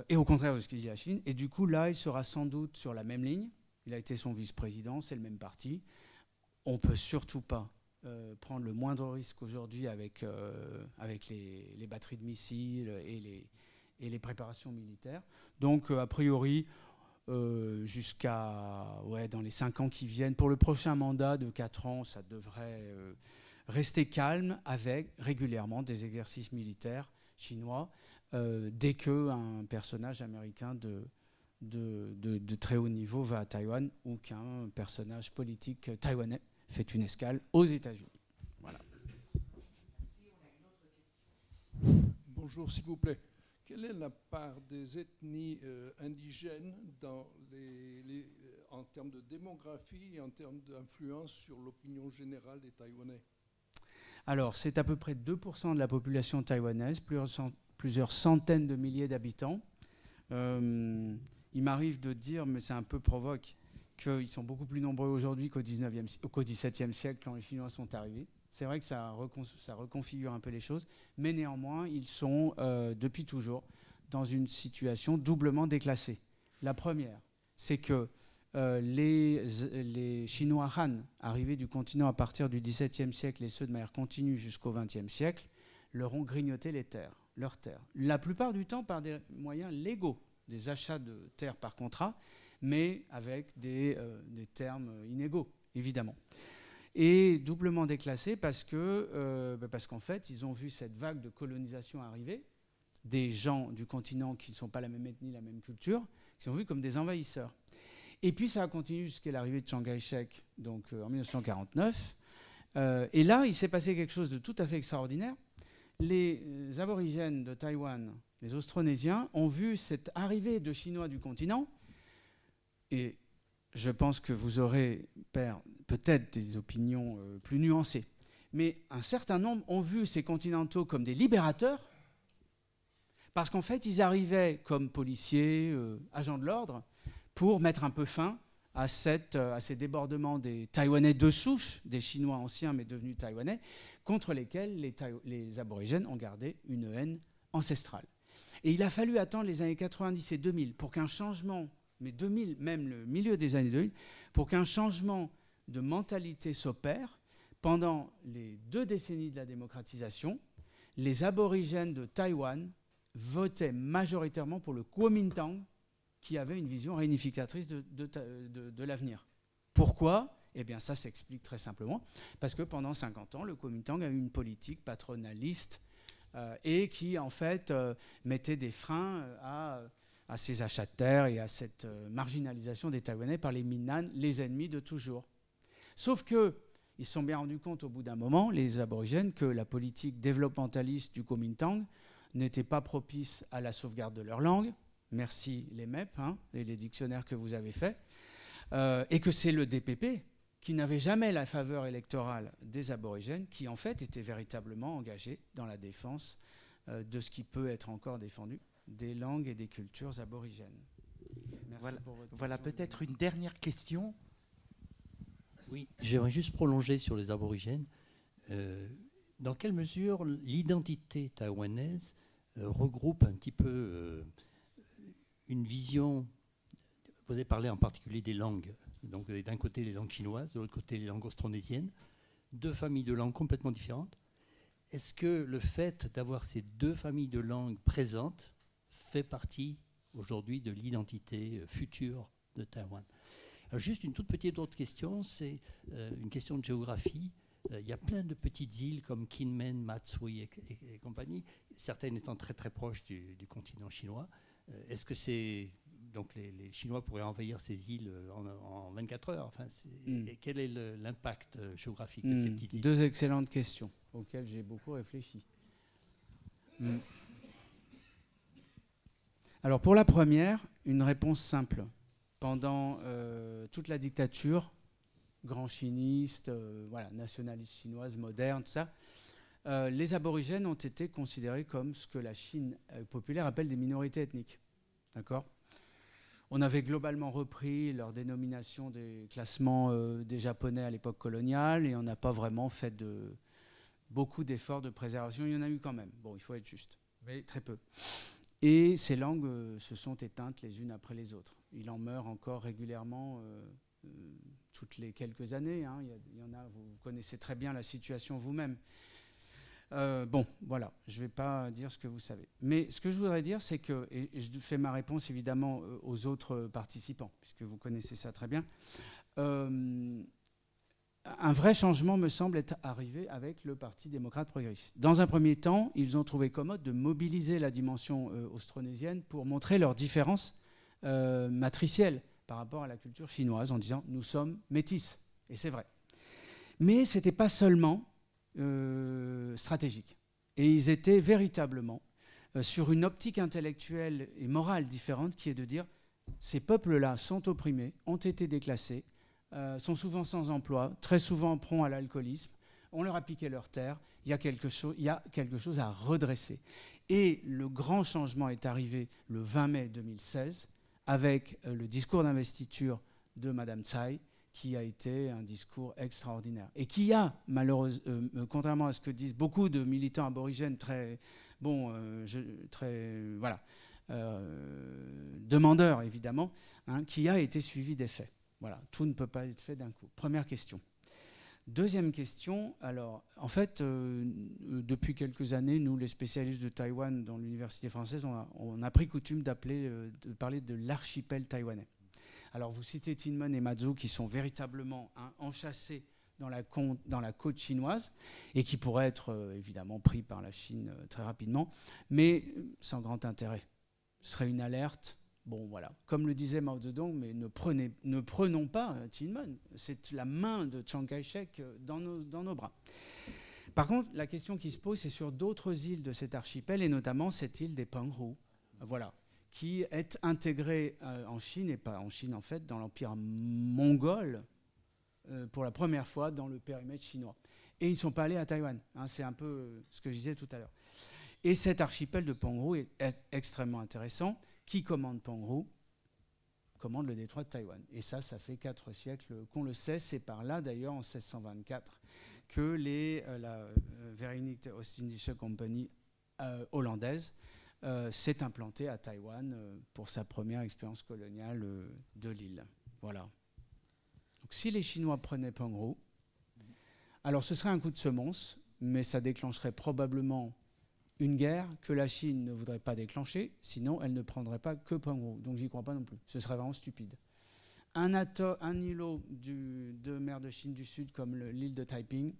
Et au contraire de ce qu'il dit la Chine. Et du coup, là, il sera sans doute sur la même ligne. Il a été son vice-président, c'est le même parti. On ne peut surtout pas prendre le moindre risque aujourd'hui avec les batteries de missiles et les préparations militaires. Donc, a priori, jusqu'à dans les 5 ans qui viennent, pour le prochain mandat de 4 ans, ça devrait rester calme avec régulièrement des exercices militaires chinois. Dès qu'un personnage américain de très haut niveau va à Taïwan ou qu'un personnage politique taïwanais fait une escale aux États-Unis. Voilà. Bonjour, s'il vous plaît. Quelle est la part des ethnies indigènes en termes de démographie et en termes d'influence sur l'opinion générale des Taïwanais? Alors, c'est à peu près 2% de la population taïwanaise, plusieurs centaines de milliers d'habitants. Il il m'arrive de dire, mais c'est un peu provoque, qu'ils sont beaucoup plus nombreux aujourd'hui qu'au XVIIe siècle quand les Chinois sont arrivés. C'est vrai que ça reconfigure un peu les choses, mais néanmoins, ils sont depuis toujours dans une situation doublement déclassée. La première, c'est que les Chinois Han, arrivés du continent à partir du XVIIe siècle et ceux de manière continue jusqu'au XXe siècle, leur ont grignoté leurs terres. La plupart du temps par des moyens légaux, des achats de terres par contrat, mais avec des termes inégaux, évidemment. Et doublement déclassés parce qu'en fait, ils ont vu cette vague de colonisation arriver, des gens du continent qui ne sont pas la même ethnie, la même culture, qui sont vus comme des envahisseurs. Et puis ça a continué jusqu'à l'arrivée de Chiang Kai-shek, donc en 1949. Et là, il s'est passé quelque chose de tout à fait extraordinaire. Les aborigènes de Taïwan, les Austronésiens, ont vu cette arrivée de Chinois du continent. Et je pense que vous aurez, Père, peut-être des opinions plus nuancées. Mais un certain nombre ont vu ces continentaux comme des libérateurs, parce qu'en fait, ils arrivaient comme policiers, agents de l'ordre, pour mettre un peu fin à ces débordements des Taïwanais de souche, des Chinois anciens mais devenus Taïwanais, contre lesquels les aborigènes ont gardé une haine ancestrale. Et il a fallu attendre les années 90 et 2000 pour qu'un changement, mais 2000, même le milieu des années 2000, pour qu'un changement de mentalité s'opère. Pendant les 2 décennies de la démocratisation, les aborigènes de Taïwan votaient majoritairement pour le Kuomintang, qui avait une vision réunificatrice de l'avenir. Pourquoi ? Eh bien, ça s'explique très simplement, parce que pendant 50 ans, le Kuomintang a eu une politique patronaliste et qui, en fait, mettait des freins à ces achats de terre et à cette marginalisation des Taïwanais par les Minnan, les ennemis de toujours. Sauf qu'ils se sont bien rendus compte au bout d'un moment, les aborigènes, que la politique développementaliste du Kuomintang n'était pas propice à la sauvegarde de leur langue. Merci les MEP et les dictionnaires que vous avez faits. Et que c'est le DPP, qui n'avait jamais la faveur électorale des aborigènes, qui en fait était véritablement engagé dans la défense de ce qui peut être encore défendu, des langues et des cultures aborigènes. Merci pour votre voilà peut-être une dernière question. Oui, j'aimerais juste prolonger sur les aborigènes. Dans quelle mesure l'identité taïwanaise regroupe un petit peu une vision, vous avez parlé en particulier des langues, donc d'un côté les langues chinoises, de l'autre côté les langues austronésiennes, 2 familles de langues complètement différentes. Est-ce que le fait d'avoir ces 2 familles de langues présentes fait partie aujourd'hui de l'identité future de Taïwan ? Alors juste une toute petite autre question, c'est une question de géographie. Il y a plein de petites îles comme Kinmen, Matsui et compagnie, certaines étant très très proches du continent chinois. Est-ce que donc les Chinois pourraient envahir ces îles en 24 heures? Enfin, et quel est l'impact géographique de ces petites îles? 2 excellentes questions auxquelles j'ai beaucoup réfléchi. Alors pour la première, une réponse simple. Pendant toute la dictature, grand chiniste, nationaliste chinoise moderne, tout ça, les aborigènes ont été considérés comme ce que la Chine populaire appelle des minorités ethniques. D'accord ? On avait globalement repris leur dénomination des classements des Japonais à l'époque coloniale et on n'a pas vraiment fait beaucoup d'efforts de préservation. Il y en a eu quand même. Bon, il faut être juste, mais très peu. Et ces langues se sont éteintes les unes après les autres. Il en meurt encore régulièrement toutes les quelques années. Il y en a, vous connaissez très bien la situation vous-même. Bon, voilà, je ne vais pas dire ce que vous savez. Mais ce que je voudrais dire, c'est que, et je fais ma réponse évidemment aux autres participants, puisque vous connaissez ça très bien, un vrai changement me semble être arrivé avec le Parti démocrate progressiste. Dans un premier temps, ils ont trouvé commode de mobiliser la dimension austronésienne pour montrer leurs différences matricielles par rapport à la culture chinoise, en disant « nous sommes métis ». Et c'est vrai. Mais ce n'était pas seulement stratégique. Et ils étaient véritablement sur une optique intellectuelle et morale différente qui est de dire ces peuples-là sont opprimés, ont été déclassés, sont souvent sans emploi, très souvent prompts à l'alcoolisme, on leur a piqué leurs terres, il y a quelque chose à redresser. Et le grand changement est arrivé le 20 mai 2016 avec le discours d'investiture de Madame Tsai, qui a été un discours extraordinaire. Et qui a, malheureusement, contrairement à ce que disent beaucoup de militants aborigènes très demandeurs, évidemment, hein, qui a été suivi des faits. Voilà, tout ne peut pas être fait d'un coup. Première question. Deuxième question, alors, en fait, depuis quelques années, nous, les spécialistes de Taïwan dans l'université française, on a pris coutume de parler de l'archipel taïwanais. Alors, vous citez Kinmen et Matsu, qui sont véritablement enchâssés dans la côte chinoise et qui pourraient être évidemment pris par la Chine très rapidement, mais sans grand intérêt. Ce serait une alerte. Bon, voilà. Comme le disait Mao Zedong, mais ne prenons pas Kinmen. C'est la main de Chiang Kai-shek dans nos bras. Par contre, la question qui se pose, c'est sur d'autres îles de cet archipel, et notamment cette île des Penghu, voilà, qui est intégrée en Chine, et pas en Chine en fait, dans l'empire mongol, pour la première fois dans le périmètre chinois. Et ils ne sont pas allés à Taïwan. Hein, c'est un peu ce que je disais tout à l'heure. Et cet archipel de Penghu est extrêmement intéressant. Qui commande Penghu commande le détroit de Taïwan. Et ça fait 4 siècles qu'on le sait. C'est par là, d'ailleurs, en 1624, que la Vereinigte Ostindische Compagnie hollandaise s'est implantée à Taïwan pour sa première expérience coloniale de l'île. Voilà. Donc, si les Chinois prenaient Penghu, alors ce serait un coup de semonce, mais ça déclencherait probablement une guerre que la Chine ne voudrait pas déclencher, sinon elle ne prendrait pas que Penghu. Donc j'y crois pas non plus. Ce serait vraiment stupide. Un îlot de mer de Chine du Sud comme l'île de Taiping,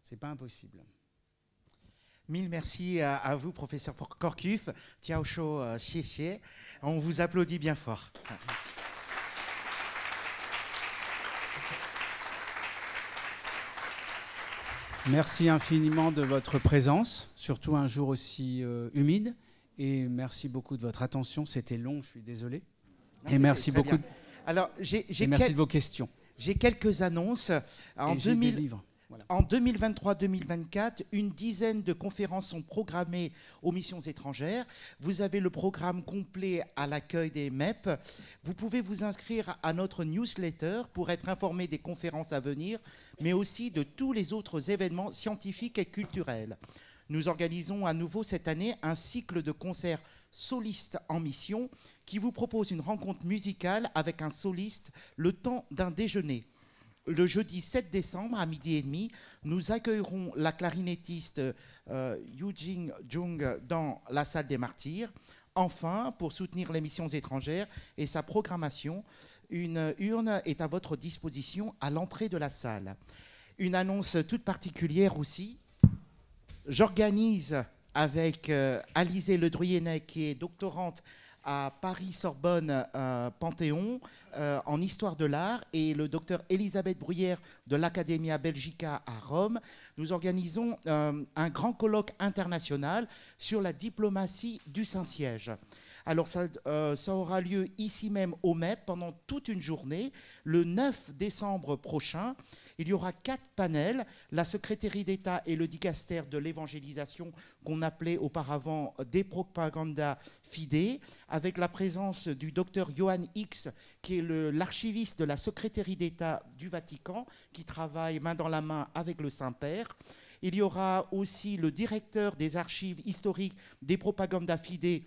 c'est pas impossible. Mille merci à vous, professeur Korkuf. Tiao Shou xie xie. On vous applaudit bien fort. Merci infiniment de votre présence, surtout un jour aussi humide. Et merci beaucoup de votre attention. C'était long, je suis désolé. Non, et merci beaucoup. Alors, merci de vos questions. J'ai quelques annonces. J'ai des livres. Voilà. En 2023-2024, une dizaine de conférences sont programmées aux missions étrangères. Vous avez le programme complet à l'accueil des MEP. Vous pouvez vous inscrire à notre newsletter pour être informé des conférences à venir, mais aussi de tous les autres événements scientifiques et culturels. Nous organisons à nouveau cette année un cycle de concerts solistes en mission qui vous propose une rencontre musicale avec un soliste le temps d'un déjeuner. Le jeudi 7 décembre à 12h30, nous accueillerons la clarinettiste Yujing Jung dans la salle des Martyrs. Enfin, pour soutenir les missions étrangères et sa programmation, une urne est à votre disposition à l'entrée de la salle. Une annonce toute particulière aussi. J'organise avec Alizée Le Druyennet, qui est doctorante à Paris-Sorbonne Panthéon en histoire de l'art, et le docteur Elisabeth Bruyère de l'Academia Belgica à Rome. Nous organisons un grand colloque international sur la diplomatie du Saint-Siège. Alors ça aura lieu ici même au MEP pendant toute une journée, le 9 décembre prochain. Il y aura 4 panels, la secrétaire d'État et le dicaster de l'évangélisation qu'on appelait auparavant des propaganda fide, avec la présence du docteur Johann X, qui est l'archiviste de la secrétaire d'État du Vatican, qui travaille main dans la main avec le Saint-Père. Il y aura aussi le directeur des archives historiques des propaganda fide,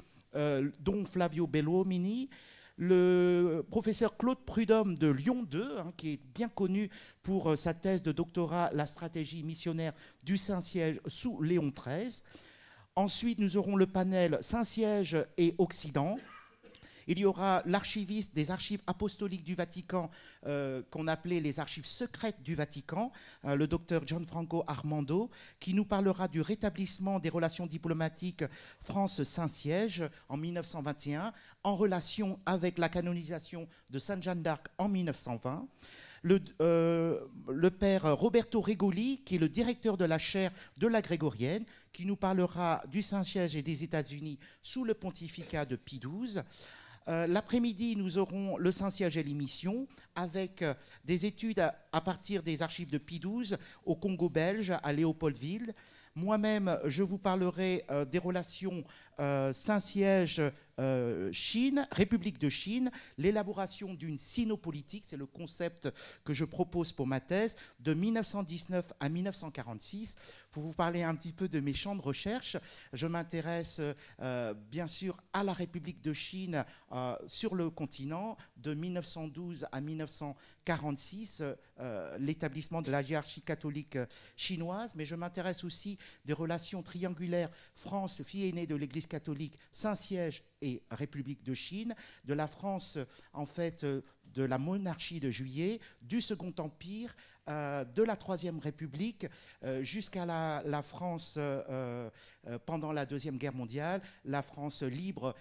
dont Flavio Bellomini, le professeur Claude Prudhomme de Lyon 2, qui est bien connu pour sa thèse de doctorat « La stratégie missionnaire du Saint-Siège sous Léon XIII ». Ensuite, nous aurons le panel Saint-Siège et Occident. Il y aura l'archiviste des archives apostoliques du Vatican, qu'on appelait les archives secrètes du Vatican, le docteur Gianfranco Armando, qui nous parlera du rétablissement des relations diplomatiques France-Saint-Siège en 1921, en relation avec la canonisation de Sainte Jeanne d'Arc en 1920. Le père Roberto Regoli, qui est le directeur de la chaire de la grégorienne, qui nous parlera du Saint-Siège et des États-Unis sous le pontificat de Pie XII. L'après-midi, nous aurons le Saint-Siège et les missions, avec des études à partir des archives de Pie XII au Congo belge, à Léopoldville. Moi-même, je vous parlerai des relations Saint-Siège Chine, République de Chine, l'élaboration d'une sinopolitique, c'est le concept que je propose pour ma thèse, de 1919 à 1946. Pour vous parler un petit peu de mes champs de recherche, je m'intéresse bien sûr à la République de Chine sur le continent, de 1912 à 1946, l'établissement de la hiérarchie catholique chinoise, mais je m'intéresse aussi des relations triangulaires France, fille aînée de l'Église catholique, Saint-Siège et République de Chine, de la France, en fait, de la monarchie de Juillet, du Second Empire, de la Troisième République jusqu'à la France pendant la Deuxième Guerre mondiale, la France libre,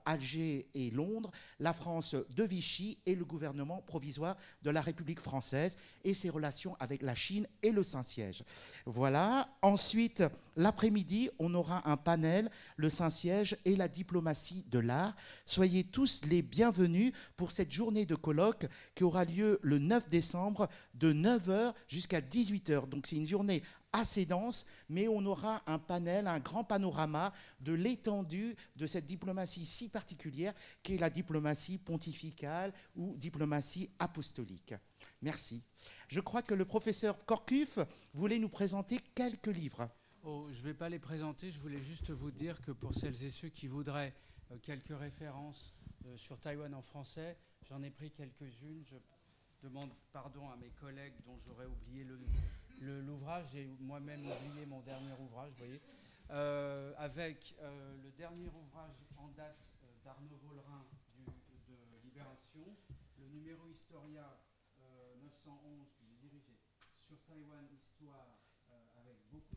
Alger et Londres, la France de Vichy et le gouvernement provisoire de la République française et ses relations avec la Chine et le Saint-Siège. Voilà. Ensuite, l'après-midi, on aura un panel, le Saint-Siège et la diplomatie de l'art. Soyez tous les bienvenus pour cette journée de colloque qui aura lieu le 9 décembre de 9h jusqu'à 18h. Donc c'est une journée assez dense, mais on aura un panel, un grand panorama de l'étendue de cette diplomatie si particulière qui est la diplomatie pontificale ou diplomatie apostolique. Merci. Je crois que le professeur Korkuf voulait nous présenter quelques livres. Oh, je ne vais pas les présenter, je voulais juste vous dire que pour celles et ceux qui voudraient quelques références sur Taïwan en français, j'en ai pris quelques-unes. Je demande pardon à mes collègues dont j'aurais oublié l'ouvrage. J'ai moi-même oublié mon dernier ouvrage, vous voyez. Avec le dernier ouvrage en date d'Arnaud Vollerin de Libération, le numéro Historia 911 que j'ai dirigé sur Taïwan Histoire avec beaucoup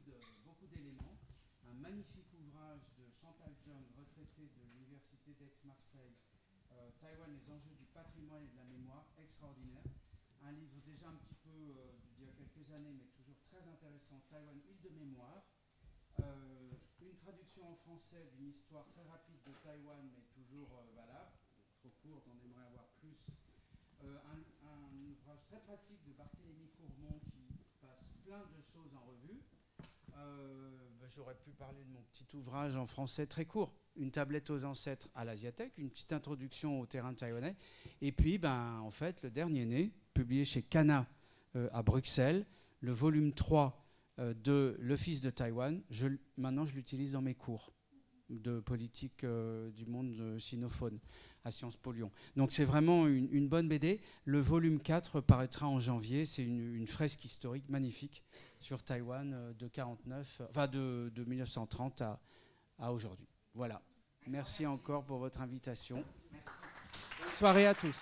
d'éléments. Un magnifique ouvrage de Chantal John, retraitée de l'Université d'Aix-Marseille, Taïwan, les enjeux du patrimoine et de la mémoire, extraordinaire. Un livre déjà un petit peu d'il y a quelques années, mais toujours très intéressant, Taïwan, île de mémoire. Une traduction en français d'une histoire très rapide de Taïwan, mais toujours valable, trop courte, on aimerait avoir plus. Un ouvrage très pratique de Barthélemy Courmont qui passe plein de choses en revue. J'aurais pu parler de mon petit ouvrage en français très court, Une tablette aux ancêtres à l'Asiathèque, une petite introduction au terrain taïwanais. Et puis, en fait, le dernier né, publié chez Kana à Bruxelles, le volume 3 de l'Office de Taïwan. Maintenant, je l'utilise dans mes cours de politique du monde sinophone à Sciences Po Lyon. Donc c'est vraiment une bonne BD. Le volume 4 paraîtra en janvier. C'est une fresque historique magnifique sur Taïwan de 1930 à aujourd'hui. Voilà. Merci encore pour votre invitation. Bonne soirée à tous.